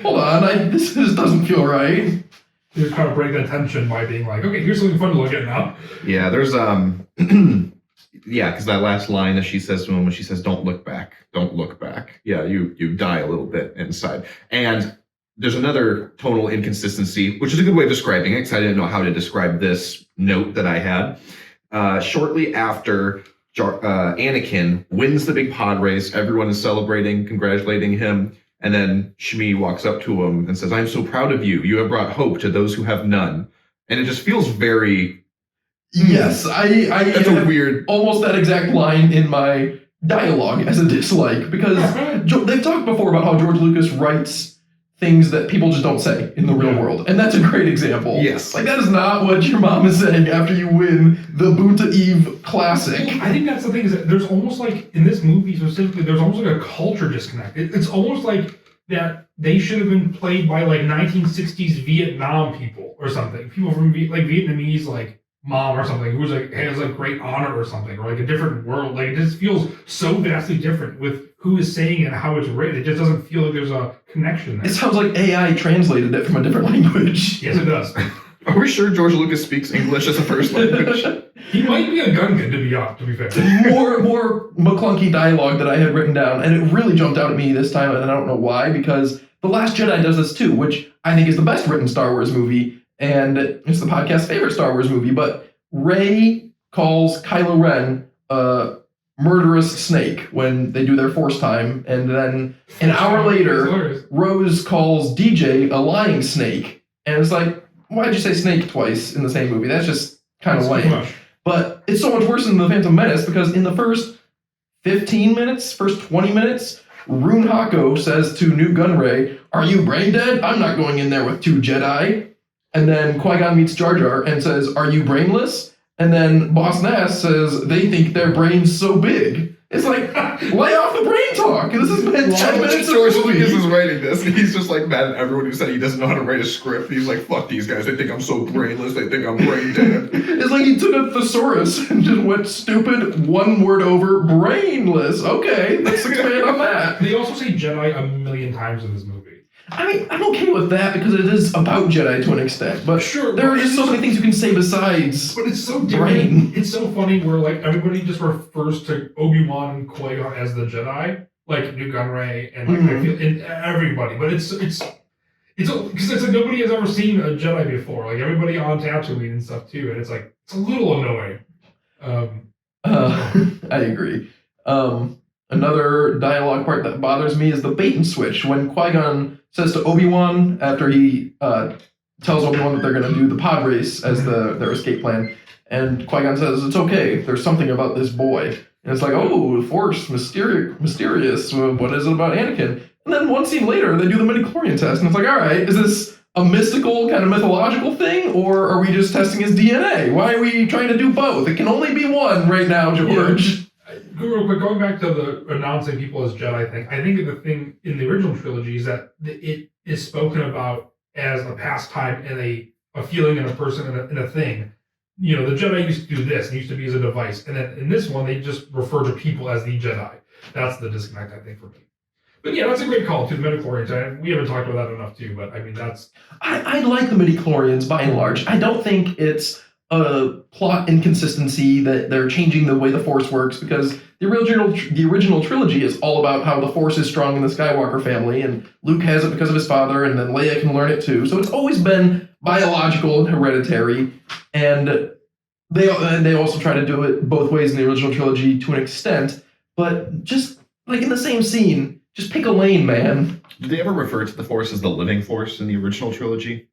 hold on, this doesn't feel right. You just kind of break that tension by being like, okay, here's something fun to look at now. Yeah, there's because that last line that she says to him when she says, "Don't look back, don't look back." Yeah, you die a little bit inside. And there's another tonal inconsistency, which is a good way of describing it, because I didn't know how to describe this note that I had. Shortly after Anakin wins the big pod race, everyone is celebrating, congratulating him. And then Shmi walks up to him and says, "I'm so proud of you. You have brought hope to those who have none." And it just feels very... Yes, I that's a weird... almost that exact line in my dialogue as a dislike, because they've talked before about how George Lucas writes things that people just don't say in the real world. And that's a great example. Yes. Like, that is not what your mom is saying after you win the Boonta Eve Classic. I think that's the thing, is that there's almost like, in this movie specifically, there's almost like a culture disconnect. It's almost like that they should have been played by like 1960s Vietnam people or something. People from like Vietnamese, like mom or something, who's like, has like great honor or something, or like a different world. Like, it just feels so vastly different with who is saying it and how it's written. It just doesn't feel like there's a connection there. It sounds like AI translated it from a different language. Yes, it does. Are we sure George Lucas speaks English as a first language? He might be a Gungan, to be fair. More McClunky dialogue that I had written down, and it really jumped out at me this time, and I don't know why, because The Last Jedi does this too, which I think is the best written Star Wars movie, and it's the podcast's favorite Star Wars movie, but Rey calls Kylo Ren a murderous snake when they do their Force time, and then an hour later, Rose calls DJ a lying snake, and it's like, why'd you say snake twice in the same movie? That's just kind of lame. But it's so much worse than The Phantom Menace, because in the first 15 minutes, first 20 minutes, Rune Hako says to Newt Gunray, "Are you brain dead? I'm not going in there with 2 Jedi." And then Qui-Gon meets Jar Jar and says, "Are you brainless?" And then Boss Nass says, "They think their brain's so big." It's like, lay off the brain talk. This has been 10 minutes of George Lucas is writing this, and he's just like mad at everyone who said he doesn't know how to write a script. He's like, fuck these guys. They think I'm so brainless. They think I'm brain dead. It's like he took a thesaurus and just went stupid, one word over, brainless. Okay, let's expand on that. They also say Jedi a million times in this movie. I mean, I'm okay with that because it is about Jedi to an extent, but sure, there are just so many things you can say besides. But it's so different. It's so funny where like everybody just refers to Obi-Wan and Qui-Gon as the Jedi, like Newt Gunray and like I feel and everybody. But it's because it's like nobody has ever seen a Jedi before. Like everybody on Tatooine and stuff too, and it's like it's a little annoying. I agree. Another dialogue part that bothers me is the bait and switch. When Qui-Gon says to Obi-Wan, after he tells Obi-Wan that they're going to do the pod race as their escape plan, and Qui-Gon says, "It's okay, there's something about this boy." And it's like, oh, Force, mysterious, what is it about Anakin? And then one scene later, they do the midi-chlorian test, and it's like, all right, is this a mystical, kind of mythological thing, or are we just testing his DNA? Why are we trying to do both? It can only be one right now, George. real quick, going back to the announcing people as Jedi thing, I think the thing in the original trilogy is that it is spoken about as a pastime and a feeling in a person and a thing. You know, the Jedi used to do this and used to be as a device. And then in this one, they just refer to people as the Jedi. That's the disconnect, I think, for me. But yeah, that's a great call, too, the midichlorians. We haven't talked about that enough, too, but I mean, that's... I like the midichlorians by and large. I don't think it's a plot inconsistency that they're changing the way the Force works, because the original trilogy is all about how the Force is strong in the Skywalker family, and Luke has it because of his father, and then Leia can learn it too. So it's always been biological and hereditary, and they also try to do it both ways in the original trilogy to an extent, but just like in the same scene, just pick a lane, man. Did they ever refer to the Force as the living Force in the original trilogy?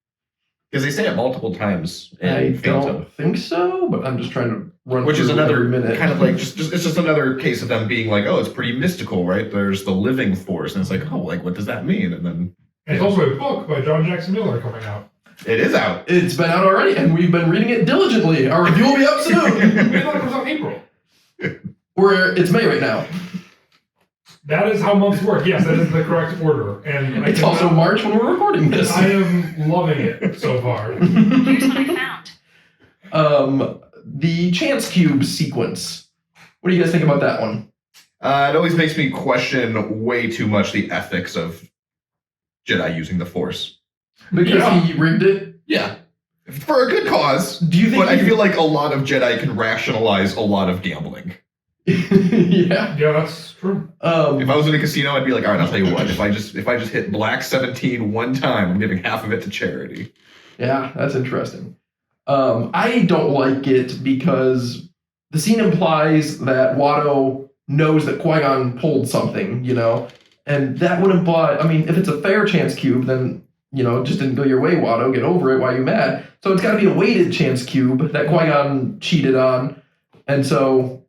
Because they say it multiple times in I Phantom. don't think so, but I'm just trying to run Which through is another every minute. kind of like, it's just another case of them being like, oh, it's pretty mystical, right? There's the living Force. And it's like, oh, like, what does that mean? And then... And it's also a book by John Jackson Miller coming out. It is out. It's been out already, and we've been reading it diligently. Our review will be up soon. We thought it was on April. It's May right now. That is how months work. Yes, that is the correct order. And It's also March when we're recording this. I am loving it so far. Here's what I found. The Chance Cube sequence. What do you guys think about that one? It always makes me question way too much the ethics of Jedi using the Force. Because Yeah. he rigged it? Yeah. For a good cause. Do you think But I feel like a lot of Jedi can rationalize a lot of gambling. Yeah. Yeah, that's true. If I was in a casino, I'd be like, all right, I'll tell you what. If I just hit black 17 one time, I'm giving half of it to charity. Yeah, that's interesting. I don't like it because the scene implies that Watto knows that Qui-Gon pulled something, you know? And that would imply, I mean, if it's a fair chance cube, then, you know, it just didn't go your way, Watto. Get over it. Why are you mad? So it's got to be a weighted chance cube that Qui-Gon cheated on. And so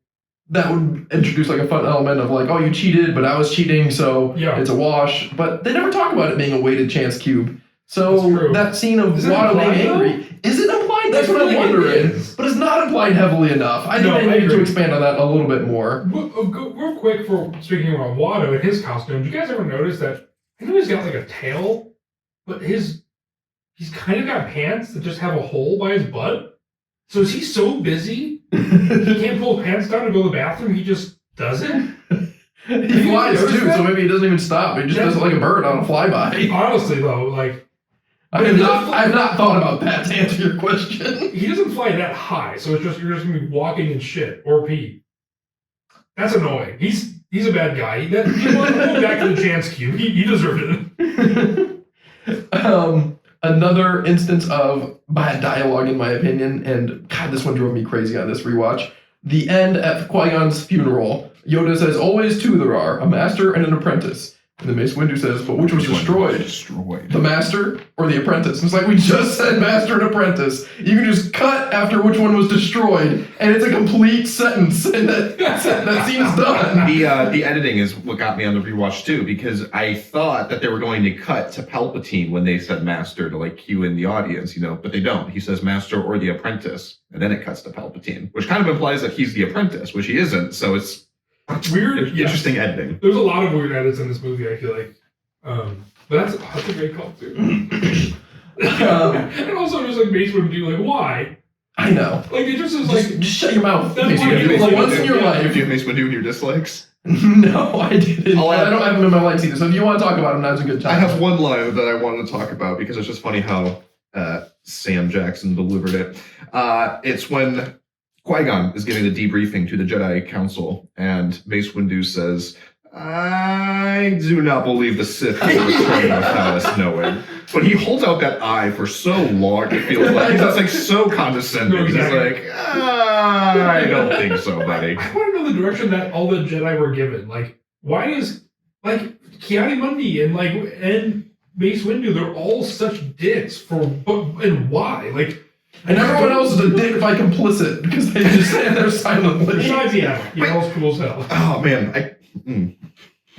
that would introduce like a fun element of like, oh, you cheated, but I was cheating, so Yeah. it's a wash. But they never talk about it being a weighted chance cube. That's So true. that scene of Is it Watto being implied, though? angry, is it implied? That's I what I'm feel like it wondering. is. But it's not implied heavily enough. I think No, they I need to agree. expand on that a little bit more. Real quick, for speaking about Watto and his costume, did you guys ever notice that? I know he's got like a tail, but he's kind of got pants that just have a hole by his butt. So is he so busy he can't pull his pants down to go to the bathroom? He just does it. He flies noticed too, that? so maybe he doesn't even stop. He just Yeah. does it like a bird on a flyby. Honestly, though, like I have not thought about that to answer your question. he doesn't fly that high, so it's just you're just gonna be walking in shit or pee. That's annoying. He's a bad guy. He went back to the chance cube. He deserved it. Another instance of bad dialogue, in my opinion, and God, this one drove me crazy on this rewatch. The end at Qui-Gon's funeral. Yoda says, always two there are, a master and an apprentice. And then Mace Windu says, but which was destroyed? Destroyed. The master or the apprentice? It's like, we just said master and apprentice. You can just cut after which one was destroyed, and it's a complete sentence, and that scene is done. The editing is what got me on the rewatch too, because I thought that they were going to cut to Palpatine when they said master to like cue in the audience, you know, but they don't. He says master or the apprentice, and then it cuts to Palpatine, which kind of implies that he's the apprentice, which he isn't. So it's Weird. Yeah. interesting editing. There's a lot of weird edits in this movie, I feel like. But that's a great call, too. And also, just like Mace would do, like, why? I know. Like, it just is like. Just shut your mouth. That's Mace why Windu. people Like, like once in your it, yeah. life. Do you have Mace Windu in your dislikes? No, I didn't. Oh, I don't have him in my likes either. So if you want to talk about him, now's a good time. I have one line that I wanted to talk about because it's just funny how Sam Jackson delivered it. It's when Qui-Gon is giving the debriefing to the Jedi Council, and Mace Windu says, I do not believe the Sith will return without us knowing. But he holds out that eye for so long, it feels like. He's just like so condescending. No, exactly. He's like, I don't think so, buddy. I want to know the direction that all the Jedi were given. Like, why does. Like, Ki-Adi-Mundi and Mace Windu, they're all such dicks and why? Like. And everyone else is a dick by complicit because they just stand there silently. Besides, yeah, Yell's cool as hell. Oh, man.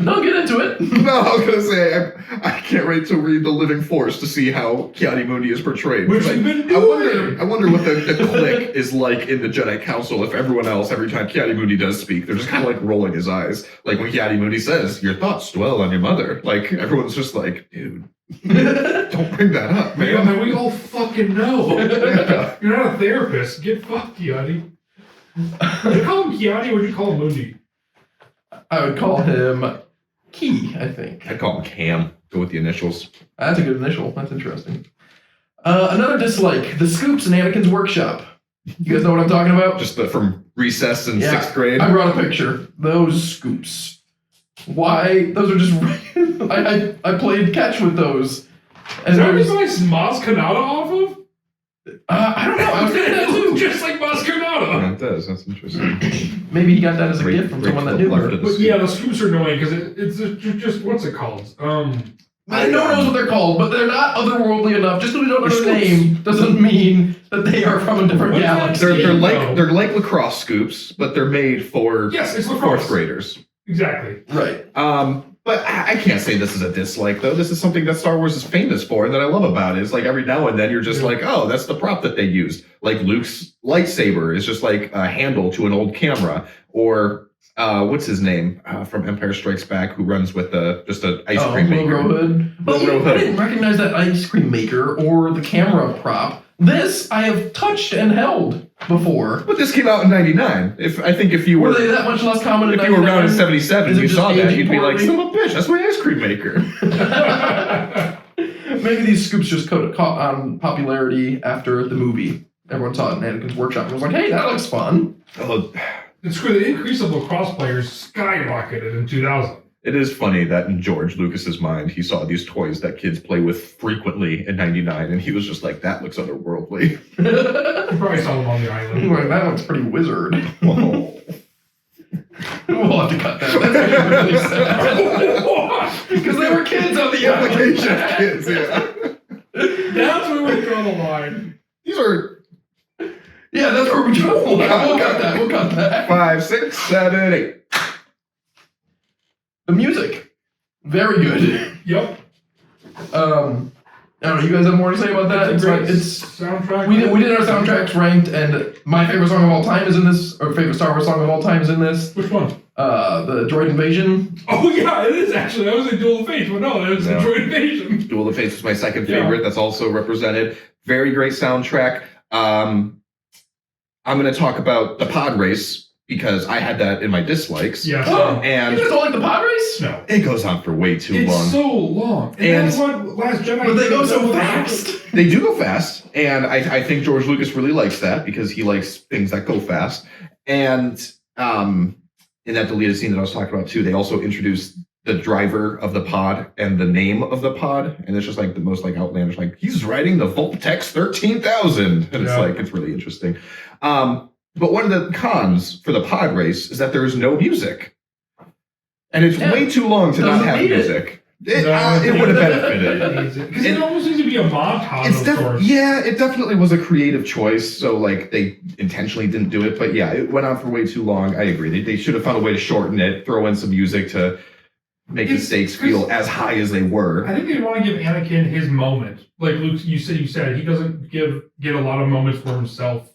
No, get into it. No, I was gonna say I can't wait to read The Living Force to see how Ki-Adi-Mundi is portrayed. Which Like, we've been doing. I wonder what the clique is like in the Jedi Council if everyone else, every time Ki-Adi-Mundi does speak, they're just kind of like rolling his eyes. Like when Ki-Adi-Mundi says, "Your thoughts dwell on your mother." Like everyone's just like, dude, don't bring that up, man. Yeah, man, we all fucking know. Yeah. You're not a therapist. Get fucked, Kiadi. Would you call him Kiadi or would you call him Mundi? I would call him Key, I think. I'd call him Cam. Go with the initials. That's a good initial. That's interesting. Another dislike, the scoops in Anakin's workshop. You guys know what I'm talking about? Just from recess in Yeah. 6th grade. I brought a picture. Those scoops. Why? Those are just... I played catch with those. And Is that there's- what you Maz Kanata off of? I don't know. I was thinking that too. Just like Maz Kanata. Yeah, it does. That's interesting. Maybe he got that as a Break- gift from break someone that the knew left her. of the But yeah, the scoops are annoying because it's just what's it called? No one knows what they're called, but they're not otherworldly enough. Just because we don't know their name doesn't mean that they are from a different What is that? galaxy. They're like lacrosse scoops, but they're made for Yes, it's lacrosse. 4th graders. Exactly. Right. But I can't say this is a dislike, though. This is something that Star Wars is famous for and that I love about it. It's like every now and then you're just like, oh, that's the prop that they used. Like Luke's lightsaber is just like a handle to an old camera. Or what's his name from Empire Strikes Back who runs with just an ice cream maker. Logo Hood. But Logo I Hood. didn't recognize that ice cream maker or the camera prop. This I have touched and held before. But this came out in 99. I think if you Were were... they that much less common in If you were around in 99? 77 Is it you just saw that, aging you'd be like, poorly? son of a bitch, that's my ice cream maker. Maybe these scoops just caught on popularity after the movie. Everyone saw it in Anakin's workshop and was like, hey, that looks fun. Oh, It's true. The increase of lacrosse players skyrocketed in 2000. it is funny that in George Lucas's mind, he saw these toys that kids play with frequently in 99, and he was just like, that looks otherworldly. You probably saw them on the island. Like, that looks pretty wizard. Whoa. We'll have to cut that. That's actually really sad. Because they were kids on the Application application. kids, yeah. That's where we draw the line. These are Yeah, that's where we draw the line. We'll cut that. We'll cut that. 5, 6, 7, 8. The music, very good. Yep. I don't know. You guys have more to say about that? It's a great It's soundtrack. we did our soundtracks ranked, and my favorite song of all time is in this, or favorite Star Wars song of all time is in this. Which one? The Droid Invasion. Oh yeah, it is actually. I was in Duel of Fates, but no, it was No. the Droid Invasion. Duel of Fates was my second Yeah. favorite. That's also represented. Very great soundtrack. I'm going to talk about the pod race because I had that in my dislikes. Yes. You And guys don't like the pod race? No. it goes on for way too It's long. so long. And And- that's what Last Jedi But they go did. so fast. They do go fast, and I think George Lucas really likes that because he likes things that go fast. And in that deleted scene that I was talking about too, they also introduced the driver of the pod and the name of the pod, and it's just like the most like outlandish, like he's riding the Voltex 13,000, and it's Yeah. like it's really interesting. But one of the cons for the pod race is that there is no music, and it's Yeah. way too long to not Doesn't have need it. music. It would have benefited. Because it almost needs to be a montage of sorts. Yeah, it definitely was a creative choice. So like they intentionally didn't do it, but yeah, it went on for way too long. I agree. They should have found a way to shorten it, throw in some music to make the It's- stakes feel as high as they were. I think they want to give Anakin his moment. Like Luke, you said he doesn't get a lot of moments for himself.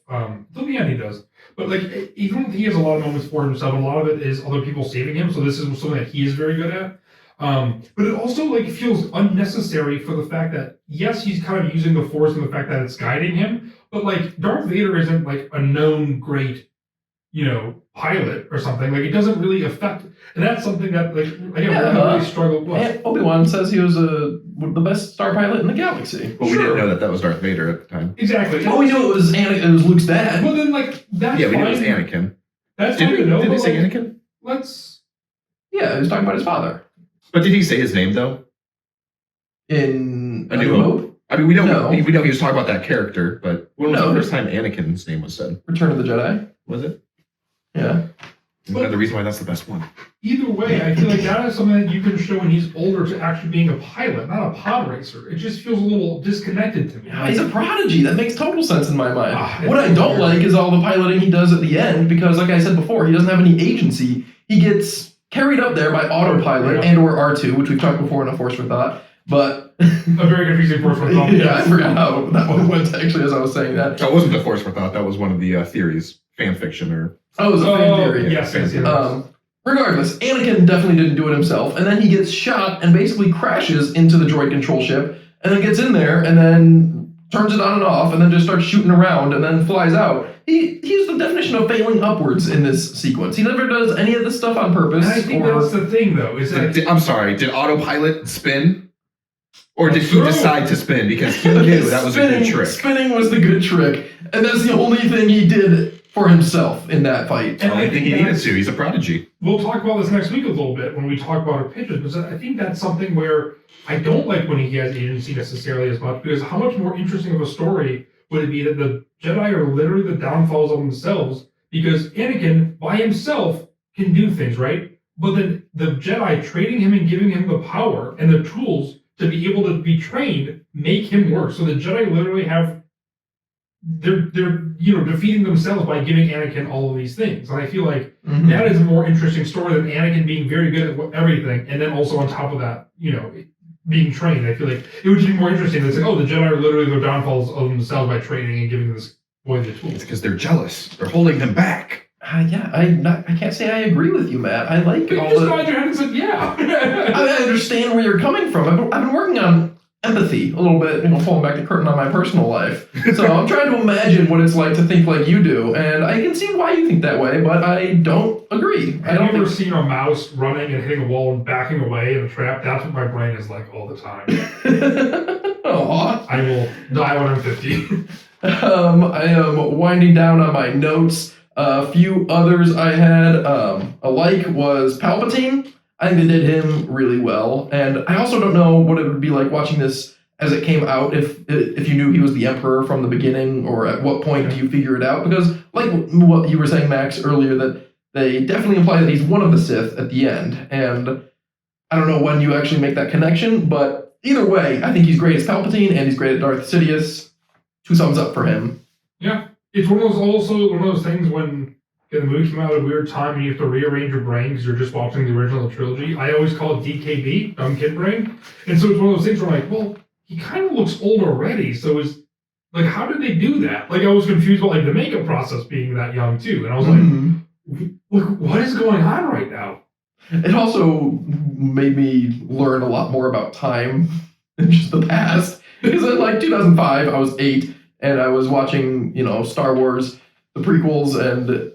Till the end he does. But like even if he has a lot of moments for himself, a lot of it is other people saving him. So this is something that he is very good at. But it also like feels unnecessary for the fact that yes, he's kind of using the Force and the fact that it's guiding him. But like Darth Vader isn't like a known great, pilot or something. Like it doesn't really affect. And that's something that like again I really struggled with. And Obi-Wan says he was the best star pilot in the galaxy. But we Sure. didn't know that was Darth Vader at the time. Exactly. Oh, we knew it was it was Luke's dad. Well, then, like, that's Yeah, we fine. knew it was Anakin. That's Did fine to know, they but, say like, Anakin? let's... Yeah, he was talking about his father. But did he say his name though? In A New Hope? I mean, we know No. he was talking about that character, but when was No. the first time Anakin's name was said? Return of the Jedi. Was it? Yeah. Is that the reason why that's the best one? Either way, I feel like that is something that you can show when he's older to actually being a pilot, not a pod racer. It just feels a little disconnected to me. Yeah, he's a prodigy. That makes total sense in my mind. Ah, What I it's don't weird. like is all the piloting he does at the end because, like I said before, he doesn't have any agency. He gets carried up there by autopilot Yeah. and or R2, which we've talked before in A Force for Thought. But A very confusing Force for Thought. yeah, I forgot how that one went actually as I was saying that. That wasn't the Force for Thought. That was one of the theories, fan fiction, or Oh, it was a fan theory. Yes. Regardless, Anakin definitely didn't do it himself, and then he gets shot and basically crashes into the droid control ship, and then gets in there and then turns it on and off, and then just starts shooting around and then flies out. He's the definition of failing upwards in this sequence. He never does any of this stuff on purpose. And I think that's the thing, though, is that I'm sorry. Did autopilot spin, or did That's he true. decide to spin because he knew that was a good trick? Spinning was the good trick, and that's the only thing he did for himself in that fight. And I think he needed to. He's a prodigy. we'll talk about this next week a little bit when we talk about our pitches, because I think that's something where I don't like when he has agency necessarily as much, because how much more interesting of a story would it be that the Jedi are literally the downfalls of themselves, because Anakin by himself can do things, right? But then the Jedi training him and giving him the power and the tools to be able to be trained make him work. So the Jedi literally have they're defeating themselves by giving Anakin all of these things. And I feel like that is a more interesting story than Anakin being very good at everything, and then also on top of that, being trained. I feel like it would just be more interesting. It's like, oh, the Jedi are literally the downfalls of themselves by training and giving this boy the tools. It's because they're jealous. They're holding him back. Yeah, I can't say I agree with you, Matt. I like You all just the... nod your head and said, yeah. I understand where you're coming from. I've been working on empathy a little bit, pulling back the curtain on my personal life. So I'm trying to imagine what it's like to think like you do, and I can see why you think that way, but I don't agree. I Have don't you ever think... seen a mouse running and hitting a wall and backing away in a trap? That's what my brain is like all the time. Aw. I will die when I'm 50. I am winding down on my notes. A few others I had was Palpatine. I think they did him really well, and I also don't know what it would be like watching this as it came out if you knew he was the Emperor from the beginning, or at what point do you figure it out? Because like what you were saying, Max, earlier, that they definitely imply that he's one of the Sith at the end, and I don't know when you actually make that connection, but either way, I think he's great as Palpatine and he's great at Darth Sidious. 2 thumbs up for him. Yeah. It's one of those things when the movie came out at a weird time and you have to rearrange your brain because you're just watching the original trilogy. I always call it DKB, dumb kid brain. And so it's one of those things where I'm like, well, he kind of looks old already. So it's like, how did they do that? Like, I was confused about like the makeup process being that young too. And I was like, look, what is going on right now? It also made me learn a lot more about time and just the past. Because in like 2005, I was 8, and I was watching, Star Wars, the prequels, and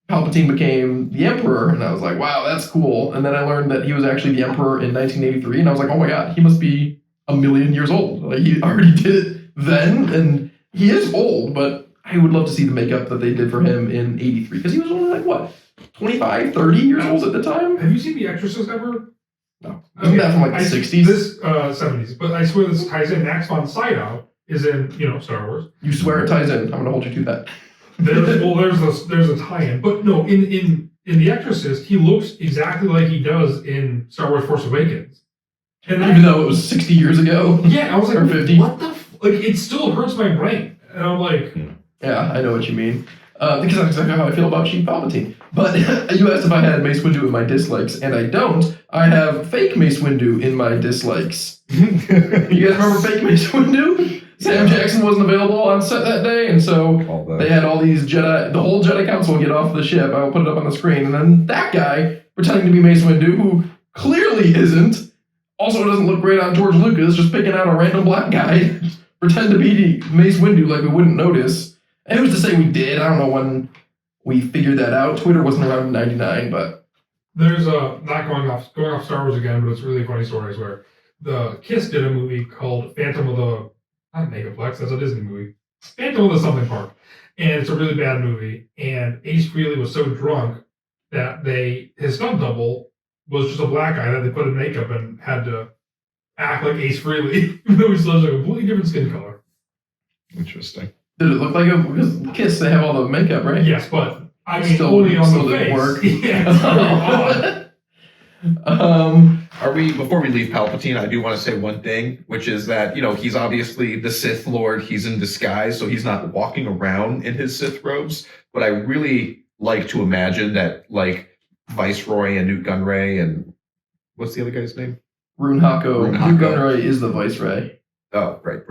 Palpatine became the Emperor, and I was like, wow, that's cool. And then I learned that he was actually the Emperor in 1983, and I was like, oh my god, he must be a million years old. Like, he already did it then, and he is old, but I would love to see the makeup that they did for him in 83, because he was only like, what, 25, 30 years old at the time? Have you seen The Exorcist ever? No. Isn't that from like the 60s? This 70s, but I swear this ties in. Max von Sydow is in Star Wars. You swear it ties in. I'm going to hold you to that. There's a tie-in, but no, in The Exorcist, he looks exactly like he does in Star Wars: Force Awakens. And even though it was 60 years ago. Yeah, I was like, or 50. What the? Like, it still hurts my brain, and I'm like, yeah, I know what you mean. Because that's exactly how I feel about Chief Palpatine. But you asked if I had Mace Windu in my dislikes, and I don't. I have fake Mace Windu in my dislikes. You guys remember fake Mace Windu? Sam Jackson wasn't available on set that day, and so they had all these Jedi, the whole Jedi Council get off the ship. I'll put it up on the screen. And then that guy, pretending to be Mace Windu, who clearly isn't, also doesn't look great on George Lucas, just picking out a random black guy, pretend to be Mace Windu like we wouldn't notice. And who's to say we did? I don't know when we figured that out. Twitter wasn't around in 99, but... There's not going off Star Wars again, but it's a really funny story, I swear. The Kiss did a movie called Phantom of the... Not Megaplex, that's a Disney movie. Phantom of the something park. And it's a really bad movie. And Ace Frehley was so drunk that his stunt double was just a black guy that they put in makeup and had to act like Ace Frehley, even though he still has a completely different skin color. Interesting. Did it look like a... Because Kiss, they have all the makeup, right? Yes, but I mean, Still only on the didn't face. work. Yeah, it's very odd. Before we leave Palpatine, I do want to say one thing, which is that, he's obviously the Sith Lord. He's in disguise, so he's not walking around in his Sith robes. But I really like to imagine that, like, Viceroy and Newt Gunray and what's the other guy's name? Rune Hako. Rune Hugh Hako. Gunray is the Viceroy. Oh, right.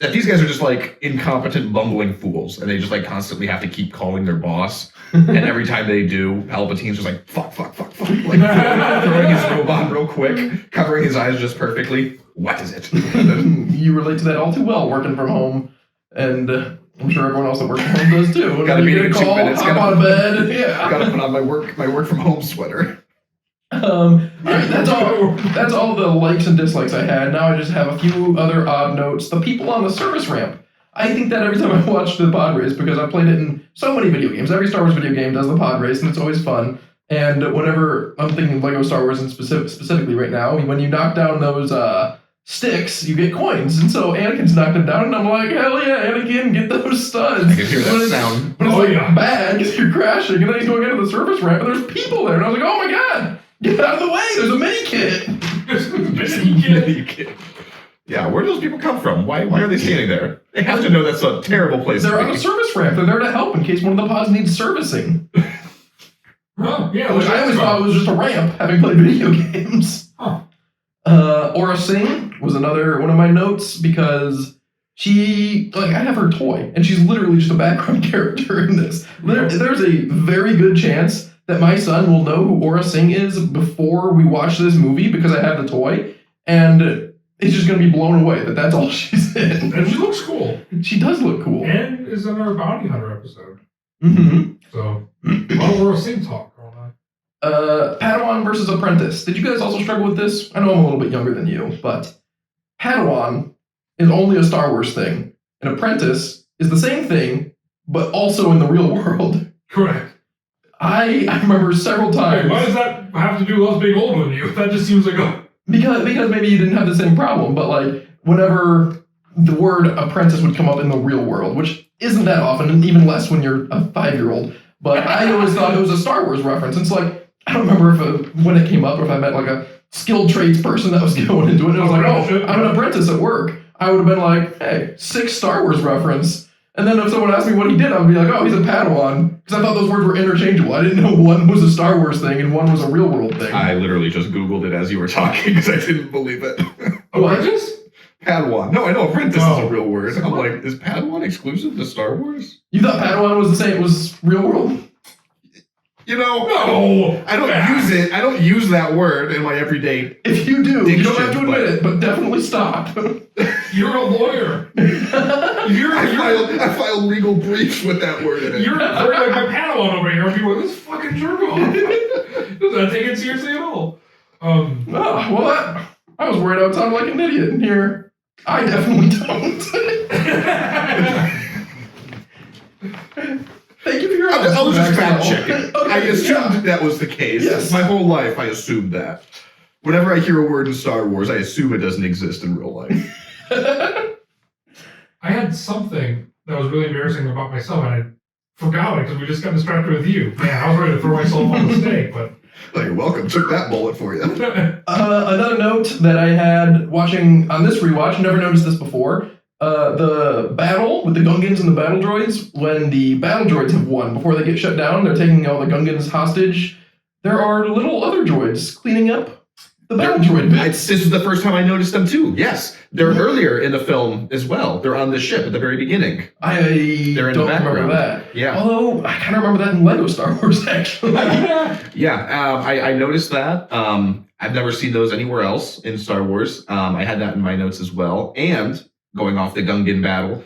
That these guys are just like incompetent, bumbling fools, and they just like constantly have to keep calling their boss. And every time they do, Palpatine's just like fuck, like throwing his robot real quick, covering his eyes just perfectly. What is it? You relate to that all too well, working from home, and I'm sure everyone else that works from home does too. Gotta You be get a in 2 call, minutes. hop on bed. Yeah. Gotta put on my work from home sweater. All right, that's all the likes and dislikes I had. Now I just have a few other odd notes. The people on the service ramp. I think that every time I watch the pod race, because I played it in so many video games. Every Star Wars video game does the pod race, and it's always fun. And whenever I'm thinking Lego Star Wars, and specifically right now, when you knock down those sticks, you get coins. And so Anakin's knocked him down, and I'm like, hell yeah, Anakin, get those studs. I can hear that sound. But it's bad because you're crashing, and then he's going into the service ramp, and there's people there, and I was like, oh my god. Get out of the way! There's a mini kit. Yeah, where do those people come from? Why are they standing there? They have to know that's a terrible place. They're to on be. a service ramp. They're there to help in case one of the pods needs servicing. Oh, yeah. Which I always thought was just a ramp, having played video games. Huh. Aura Singh was another one of my notes because she, I have her toy, and she's literally just a background character in this. There's a very good chance that my son will know who Aura Singh is before we watch this movie because I have the toy, and it's just going to be blown away that that's all she's in. And she looks cool. She does look cool. And is in our Bounty Hunter episode. Mm-hmm. So, a lot of Aura Singh talk going on. Padawan versus Apprentice. Did you guys also struggle with this? I know I'm a little bit younger than you, but Padawan is only a Star Wars thing. An Apprentice is the same thing, but also in the real world. Correct. I remember several times. Wait, why does that have to do with us being older than you? That just seems like a... Because maybe you didn't have the same problem, but whenever the word apprentice would come up in the real world, which isn't that often, and even less when you're a 5-year-old, but I always thought it was a Star Wars reference. It's I don't remember when it came up, or if I met a skilled trades person that was going into it, and it was I'm an apprentice at work. I would have been like, hey, 6 Star Wars reference. And then if someone asked me what he did, I would be like, oh, he's a Padawan. Because I thought those words were interchangeable. I didn't know one was a Star Wars thing and one was a real world thing. I literally just Googled it as you were talking because I didn't believe it. Apprentice? Padawan. No, I know apprentice is a real word. So I'm what? like, is Padawan exclusive to Star Wars? You thought Padawan was the same? It was real world? You know, No. I don't use it. I don't use that word in my everyday. If you do, you don't have to Diction, admit it, but definitely stop. You're a lawyer. You're I file legal briefs with that word in it. like my Padawan over here. And people are like, this fucking jerk off. Doesn't take it seriously at all. I was worried I would sound like an idiot in here. I definitely don't. Thank you for your I was just fact Maxwell. checking. Okay, I assumed yeah. that was the case. Yes. My whole life, I assumed that. Whenever I hear a word in Star Wars, I assume it doesn't exist in real life. I had something that was really embarrassing about myself, and I forgot it because we just got distracted with you. Man, I was ready to throw myself on the stake, but... Like, you're welcome. Took that bullet for you. Another note that I had watching on this rewatch, never noticed this before, the battle with the Gungans and the battle droids, when the battle droids have won, before they get shut down, they're taking all the Gungans hostage, there are little other droids cleaning up the battle droid bits. This is the first time I noticed them too. Yes, they're earlier in the film as well. They're on the ship at the very beginning. I They're in don't the background. remember that. Yeah. Although, I kind of remember that in Lego Star Wars, actually. Yeah, I noticed that. I've never seen those anywhere else in Star Wars. I had that in my notes as well. And going off the Gungan battle,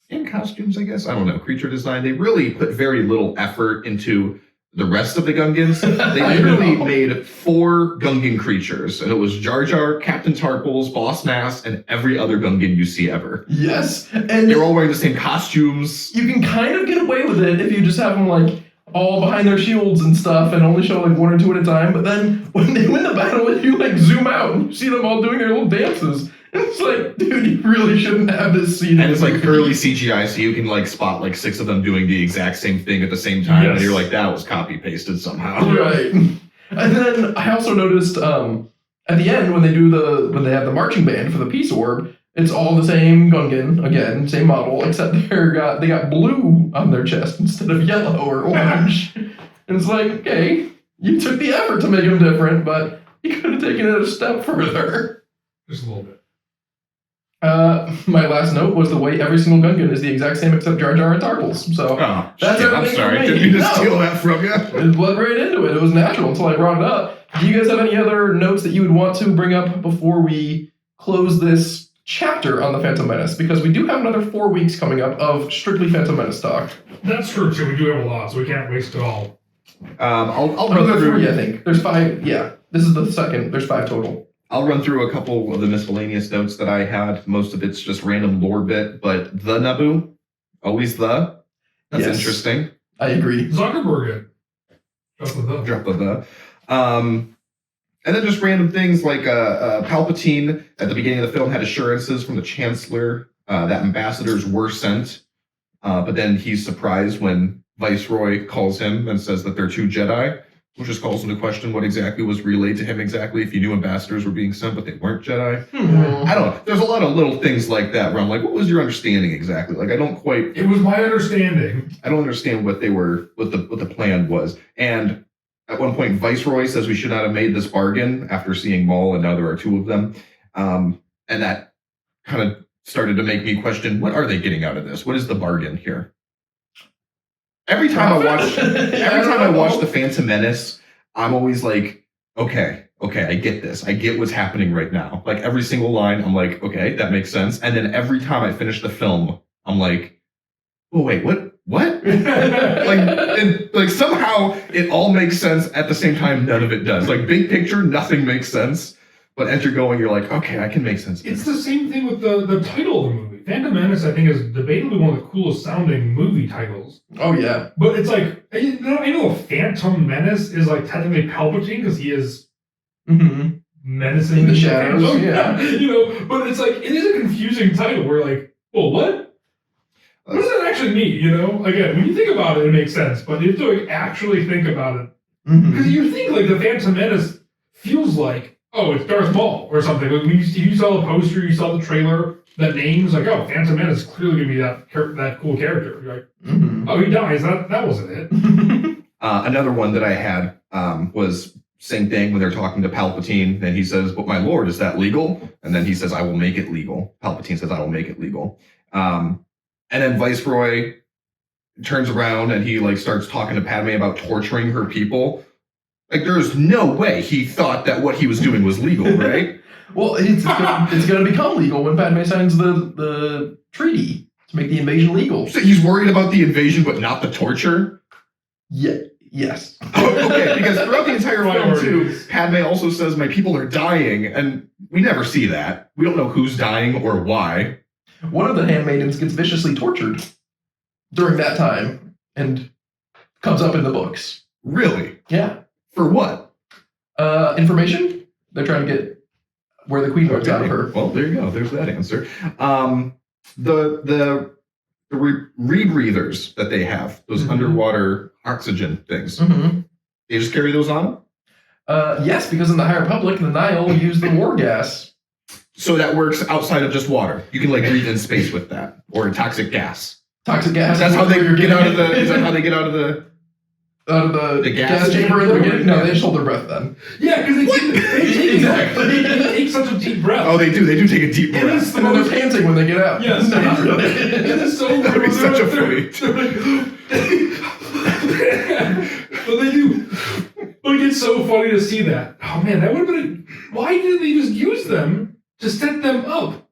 in costumes, I guess. I don't know. Creature design. They really put very little effort into the rest of the Gungans. They literally made 4 Gungan creatures, and it was Jar Jar, Captain Tarpals, Boss Nass, and every other Gungan you see ever. Yes, and They're all wearing the same costumes. you can kind of get away with it if you just have them all behind their shields and stuff, and only show 1 or 2 at a time. But then when they win the battle, you zoom out and you see them all doing their little dances. And it's dude, you really shouldn't have this scene. And it's early CGI, so you can spot 6 of them doing the exact same thing at the same time, Yes. and you're like, that was copy pasted somehow. Right. And then I also noticed at the end when they have the marching band for the peace orb, it's all the same Gungan, again, same model, except they got blue on their chest instead of yellow or orange. And And it's like, okay, you took the effort to make him different, but you could have taken it a step further. Just a little bit. My last note was the way every single Gungan is the exact same except Jar Jar and Tartles. So Oh, that's shit, I'm everything sorry. for me. Didn't mean to No. steal that from you. It bled right into it. It was natural until I brought it up. Do you guys have any other notes that you would want to bring up before we close this chapter on the Phantom Menace? Because we do have another 4 weeks coming up of strictly Phantom Menace talk. That's true too. We do have a lot, so we can't waste it all. I'll Oh, run there's through. 3, I think. There's 5. Yeah, this is the second. There's 5 total. I'll run through a couple of the miscellaneous notes that I had. Most of it's just random lore bit, but the Naboo, always the. That's Yes. interesting. I agree. Zuckerberg. Drop of the. Drop of the. And then just random things like Palpatine at the beginning of the film had assurances from the Chancellor that ambassadors were sent, but then he's surprised when Viceroy calls him and says that they're 2 Jedi, which just calls into question what exactly was relayed to him exactly if he knew ambassadors were being sent but they weren't Jedi. I don't know. There's a lot of little things like that where I'm like, what was your understanding exactly? Like I don't It was my understanding. understand what the plan was. And at one point, Viceroy says we should not have made this bargain after seeing Maul, and now there are 2 of them. And that kind of started to make me question, what are they getting out of this? What is the bargain here? Every time I watch The Phantom Menace, I'm always like, okay, I get this. I get what's happening right now. Like every single line, I'm like, okay, that makes sense. And then every time I finish the film, I'm like, oh wait, what? like somehow it all makes sense at the same time. None of it does. Like big picture, nothing makes sense. But as you're going, you're like, okay, I can make sense of It's this. the same thing with the title of the movie. Phantom Menace, I think, is debatably one of the coolest sounding movie titles. Oh, yeah. But it's like, I know Phantom Menace is like technically Palpatine because he is Mm-hmm. menacing In the shadows, Phantom. yeah. But it's like, it is a confusing title. We're like, well, what? What does that actually mean, Again, when you think about it, it makes sense. But you have to actually think about it. Mm-hmm. Because you think, like, the Phantom Menace feels like, oh, it's Darth Maul or something. Like, when you saw the poster, you saw the trailer, that name's like, oh, Phantom Menace is clearly going to be that cool character. You're like, oh, he dies. That wasn't it. Another one that I had was same thing when they're talking to Palpatine. And he says, but my lord, is that legal? And then he says, I will make it legal. Palpatine says, I will make it legal. And then Viceroy turns around and he like starts talking to Padme about torturing her people. Like there's no way he thought that what he was doing was legal, right? Well, it's going to become legal when Padme signs the treaty to make the invasion legal. So he's worried about the invasion, but not the torture? Yeah. Yes. Okay, because throughout the entire film too, Priorities. Padme also says, my people are dying, and we never see that. We don't know who's dying or why. One of the handmaidens gets viciously tortured during that time and comes up in the books. Really? Yeah. For what? Information? They're trying to get where the queen was out of her. Well, there you go. There's that answer. The rebreathers that they have, those Mhm. underwater oxygen things, Mm-hmm. they just carry those on them? Yes, because in the High Republic, the Nile used the war gas. So that works outside of just water. You can like breathe in space with that, or toxic gas. Toxic gas. That's how they You're get getting out of the. it. Is that how they get out of the? Out of the gas gas chamber in the chamber? beginning? No, they just hold their breath then. Yeah, because Exactly. they take such a deep breath. Oh, they do. They do take a deep It breath. is the And then they're most panting when they get out. Yes, No, not it really. is so That would be such a funny. But they do. But it's so funny to see that. Oh man, that would have been. Why didn't they just use them to set them up?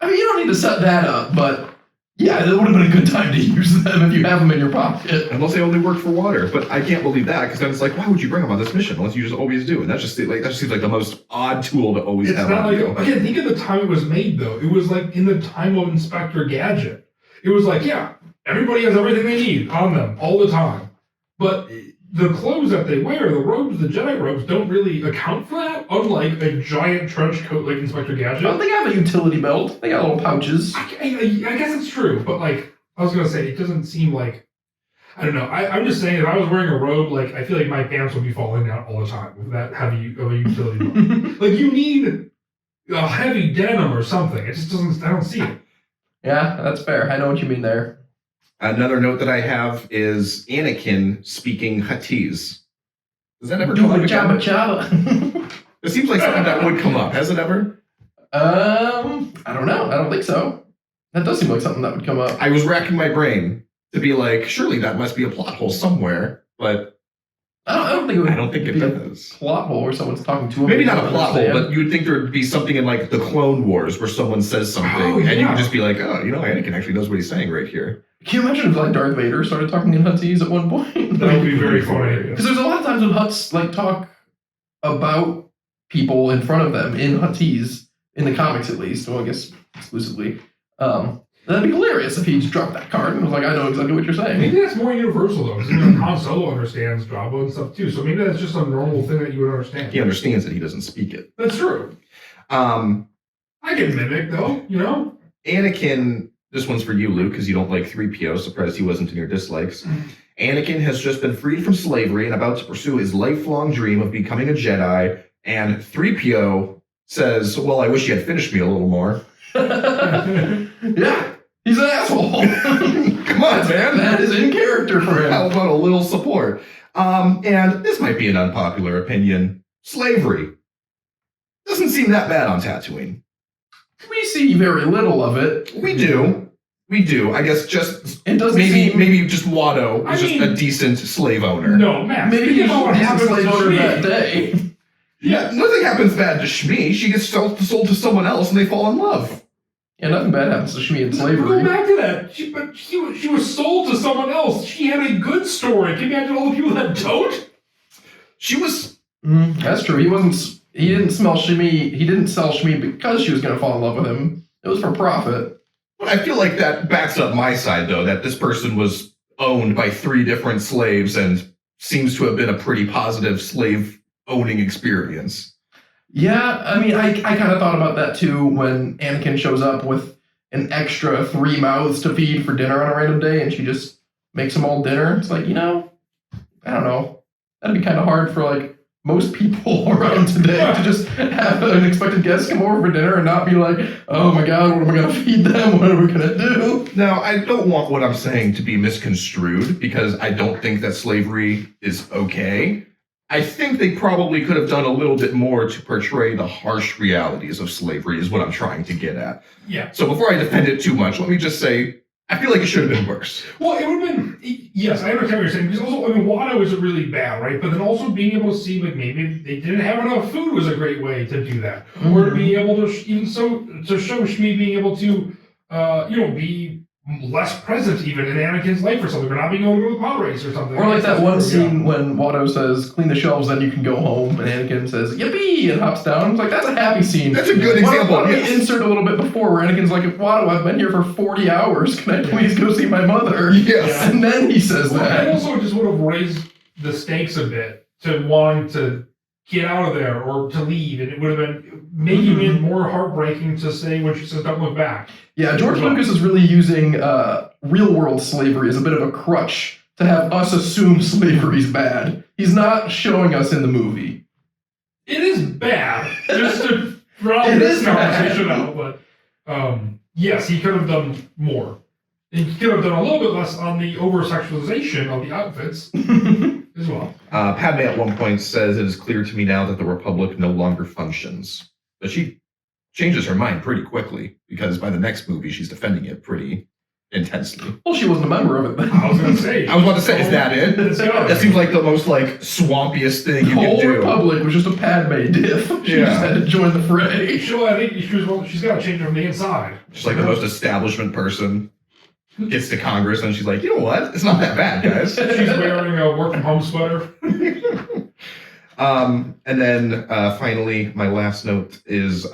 I mean, you don't need to set that up, but yeah, it would have been a good time to use them if you have them in your pocket. Unless they only work for water, but I can't believe that because then it's like, why would you bring them on this mission unless you just always do? And that just seems like the most odd tool to always It's have not on like you. again. Think of the time it was made, though. It was like in the time of Inspector Gadget. It was like, yeah, everybody has everything they need on them all the time, but the clothes that they wear, the robes, the Jedi robes, don't really account for that. Unlike a giant trench coat like Inspector Gadget. Well, they have a utility belt. They got little pouches. I guess it's true, but like I was gonna say, it doesn't seem like I don't know. I'm just saying if I was wearing a robe, like I feel like my pants would be falling down all the time with that heavy of a utility belt. Like you need a heavy denim or something. It just doesn't. I don't see it. Yeah, that's fair. I know what you mean there. Another note that I have is Anakin speaking Huttese. Does that ever come up again? Jabba. It seems like something that would come up. Has it ever? I don't know. I don't think so. That does seem like something that would come up. I was racking my brain to be like, surely that must be a plot hole somewhere, but I don't think it would. I don't think it be does. a plot hole where someone's talking to him. Maybe and not a you plot hole, understand. but you would think there would be something in like the Clone Wars where someone says something, Oh, and you yeah. could just be like, oh, Anakin actually knows what he's saying right here. Can you imagine if like Darth Vader started talking in Huttese at one point? That would be very funny. Because there's a lot of times when Hutts like talk about people in front of them in Huttese, in the comics at least, well I guess exclusively. That'd be hilarious if he just dropped that card and was like, I know exactly what you're saying. Maybe that's more universal though, because Han Solo understands Jabba and stuff too. So maybe that's just a normal thing that you would understand. He understands that he doesn't speak it. That's true. Um, I can mimic though, you know. Anakin, this one's for you, Luke, because you don't like 3PO. Surprised he wasn't in your dislikes. Anakin has just been freed from slavery and about to pursue his lifelong dream of becoming a Jedi. And 3PO says, well, I wish you had finished me a little more. Yeah, he's an asshole. Come on, man. That is in character for How him. about a little support? And this might be an unpopular opinion. Slavery doesn't seem that bad on Tatooine. We see very little of it. We do. I guess just It doesn't maybe seem... maybe just Watto I is just mean- a decent slave owner. No, man. Maybe Think he's about what a happens slave to owner Shmi. that day. Yeah, nothing happens bad to Shmi. She gets sold to someone else and they fall in love. Yeah, nothing bad happens to Shmi in Go slavery. back to that. She was sold to someone else. She had a good story. Can you imagine all the people that don't? She was That's true. He didn't sell Shmi because she was going to fall in love with him. It was for profit. But I feel like that backs up my side, though, that this person was owned by 3 different slaves and seems to have been a pretty positive slave owning experience. Yeah, I mean, I kind of thought about that too when Anakin shows up with an extra 3 mouths to feed for dinner on a random day and she just makes them all dinner. It's like, I don't know. That'd be kind of hard for like most people around today to just have an unexpected guest come over for dinner and not be like, oh my god, what am I going to feed them? What are we going to do? Now, I don't want what I'm saying to be misconstrued because I don't think that slavery is okay. I think they probably could have done a little bit more to portray the harsh realities of slavery is what I'm trying to get at. Yeah. So before I defend it too much, let me just say, I feel like it should have been worse. Well, it would have been, yes, I understand what you're saying, because also, Watto isn't really bad, right? But then also being able to see, like, maybe they didn't have enough food was a great way to do that. Or to be able to, to show Shmi being able to, be less present even in Anakin's life or something, or not being able to go to the pod race or something. Or like that That's one true, scene when Watto says, clean the shelves, then you can go home, and Anakin says, yippee, and hops down. It's like, that's a happy scene. That's a good Why example. don't we Yes. insert a little bit before where Anakin's like, Watto, I've been here for 40 hours. Can I please go see my mother? Yes. And then he says Well, that. and also just would have raised the stakes a bit to wanting to get out of there or to leave, and it would have been making it more heartbreaking to say when she says don't look back. Yeah, George Lucas is really using real-world slavery as a bit of a crutch to have us assume slavery's bad. He's not showing us in the movie. It is bad, just to round It this is bad. conversation out, but yes, he could have done more. He could have done a little bit less on the over-sexualization of the outfits as well. Padme at one point says, it is clear to me now that the Republic no longer functions. But she changes her mind pretty quickly, because by the next movie, she's defending it pretty intensely. Well, she wasn't a member of it then. I was going to say. I was about to say, is that it? It's gotta That be. seems like the most, swampiest thing you The can whole do. Republic was just a Padme diff. She Yeah. just had to join the fray. I think she's got to change from the inside. Just like the most establishment person gets to Congress, and she's like, you know what? It's not that bad, guys. She's wearing a work from home sweater. And then finally, my last note is,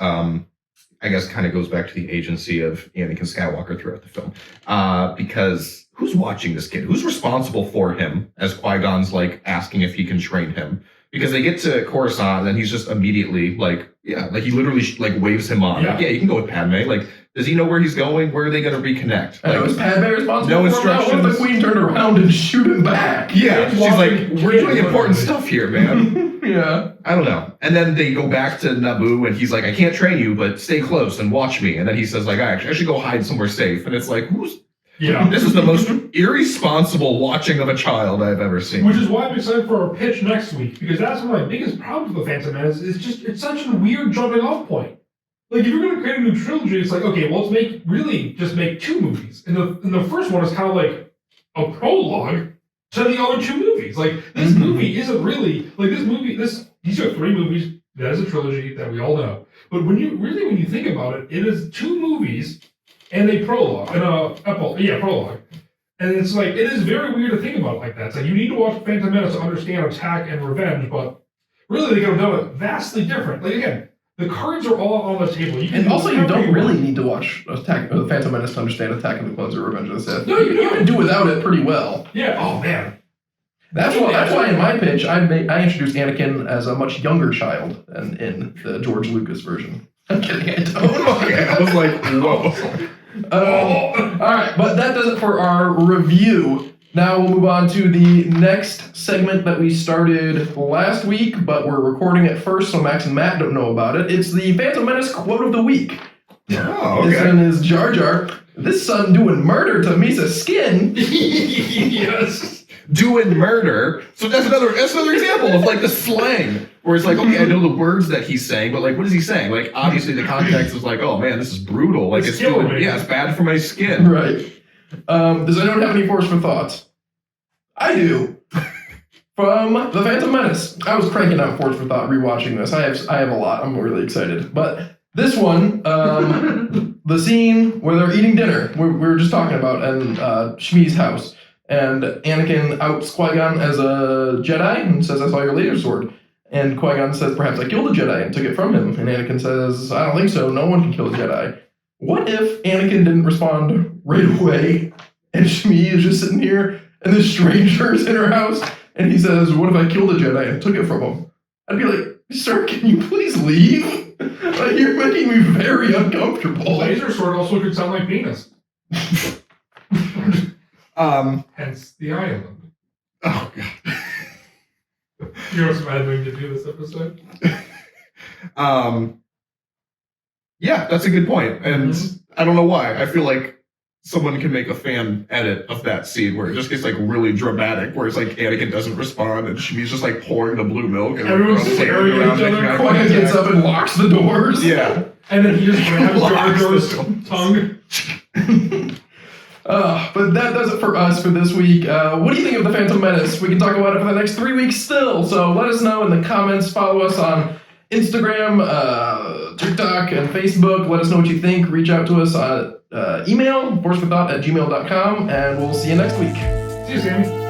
I guess, kind of goes back to the agency of Anakin Skywalker throughout the film. Because who's watching this kid? Who's responsible for him as Qui-Gon's asking if he can train him? Because they get to Coruscant and he's just immediately he literally waves him on. Yeah. You can go with Padme. Does he know where he's going? Where are they going to reconnect? I know, is Padme responsible no for him now? What if instructions. the Queen turned around and shoot him back? Yeah, she's like, Walking we're kid, doing important literally. stuff here, man. Yeah. I don't know. And then they go back to Naboo, and he's like, I can't train you, but stay close and watch me. And then he says, I should go hide somewhere safe. And it's like, Yeah. This is the most irresponsible watching of a child I've ever seen. Which is why I'm excited for our pitch next week, because that's one of my biggest problems with the Phantom Menace. Is just it's such a weird jumping off point. Like if you're going to create a new trilogy, it's like okay, well let's make 2 movies, and the first one is kind of like a prologue to the other 2 movies. Like this movie isn't really like this movie. These are 3 movies. That is a trilogy that we all know. But when you think about it, it is 2 movies and a prologue and a prologue. And it's like it is very weird to think about it like that. It's like you need to watch Phantom Menace to understand Attack and Revenge, but really they could have done it vastly different. Like again, the cards are all on the table. You don't really need to watch The Phantom Menace to understand Attack of the Clones or Revenge of the Sith. No, you can do without it pretty well. Yeah. Oh man. That's why in my pitch I introduced Anakin as a much younger child than in the George Lucas version. I'm kidding, I don't. Okay, I was like, whoa. All right, but that does it for our review. Now we'll move on to the next segment that we started last week, but we're recording it first, so Max and Matt don't know about it. It's the Phantom Menace quote of the week. Oh, This okay. one is Jar Jar. This son doing murder to Misa's skin. Yes. Doing murder. So that's another example of like the slang where it's like, okay, I know the words that he's saying, but like, what is he saying? Like, obviously the context is like, oh man, this is brutal. Like, it's killing me. Yeah, it's bad for my skin. Right. Does anyone have any forceful thoughts? I do. From The Phantom Menace. I was cranking out forceful thought rewatching this. I have a lot. I'm really excited. But this one, the scene where they're eating dinner, we were just talking about, and Shmi's house. And Anakin outs Qui-Gon as a Jedi and says, I saw your laser sword. And Qui-Gon says, perhaps I killed a Jedi and took it from him. And Anakin says, I don't think so. No one can kill a Jedi. What if Anakin didn't respond right away and Shmi is just sitting here and this stranger is in her house and he says, what if I killed a Jedi and took it from him? I'd be like, sir, can you please leave? Like, you're making me very uncomfortable. Laser sword also could sound like Menace. Hence the island. Oh god. You know some editing to do this episode? Yeah, that's a good point. And I don't know why. I feel like someone can make a fan edit of that scene where it just gets like really dramatic, where it's like Anakin doesn't respond and she's just like pouring the blue milk and Everyone's like, staring at each other. Qui-Gon gets up and locks the doors. Yeah. And then he just grabs Jar Locks Jar's the tongue. But that does it for us for this week. What do you think of The Phantom Menace? We can talk about it for the next 3 weeks still. So let us know in the comments. Follow us on Instagram, TikTok, and Facebook. Let us know what you think. Reach out to us on email, forceforthought@gmail.com, and we'll see you next week. See you, Sammy.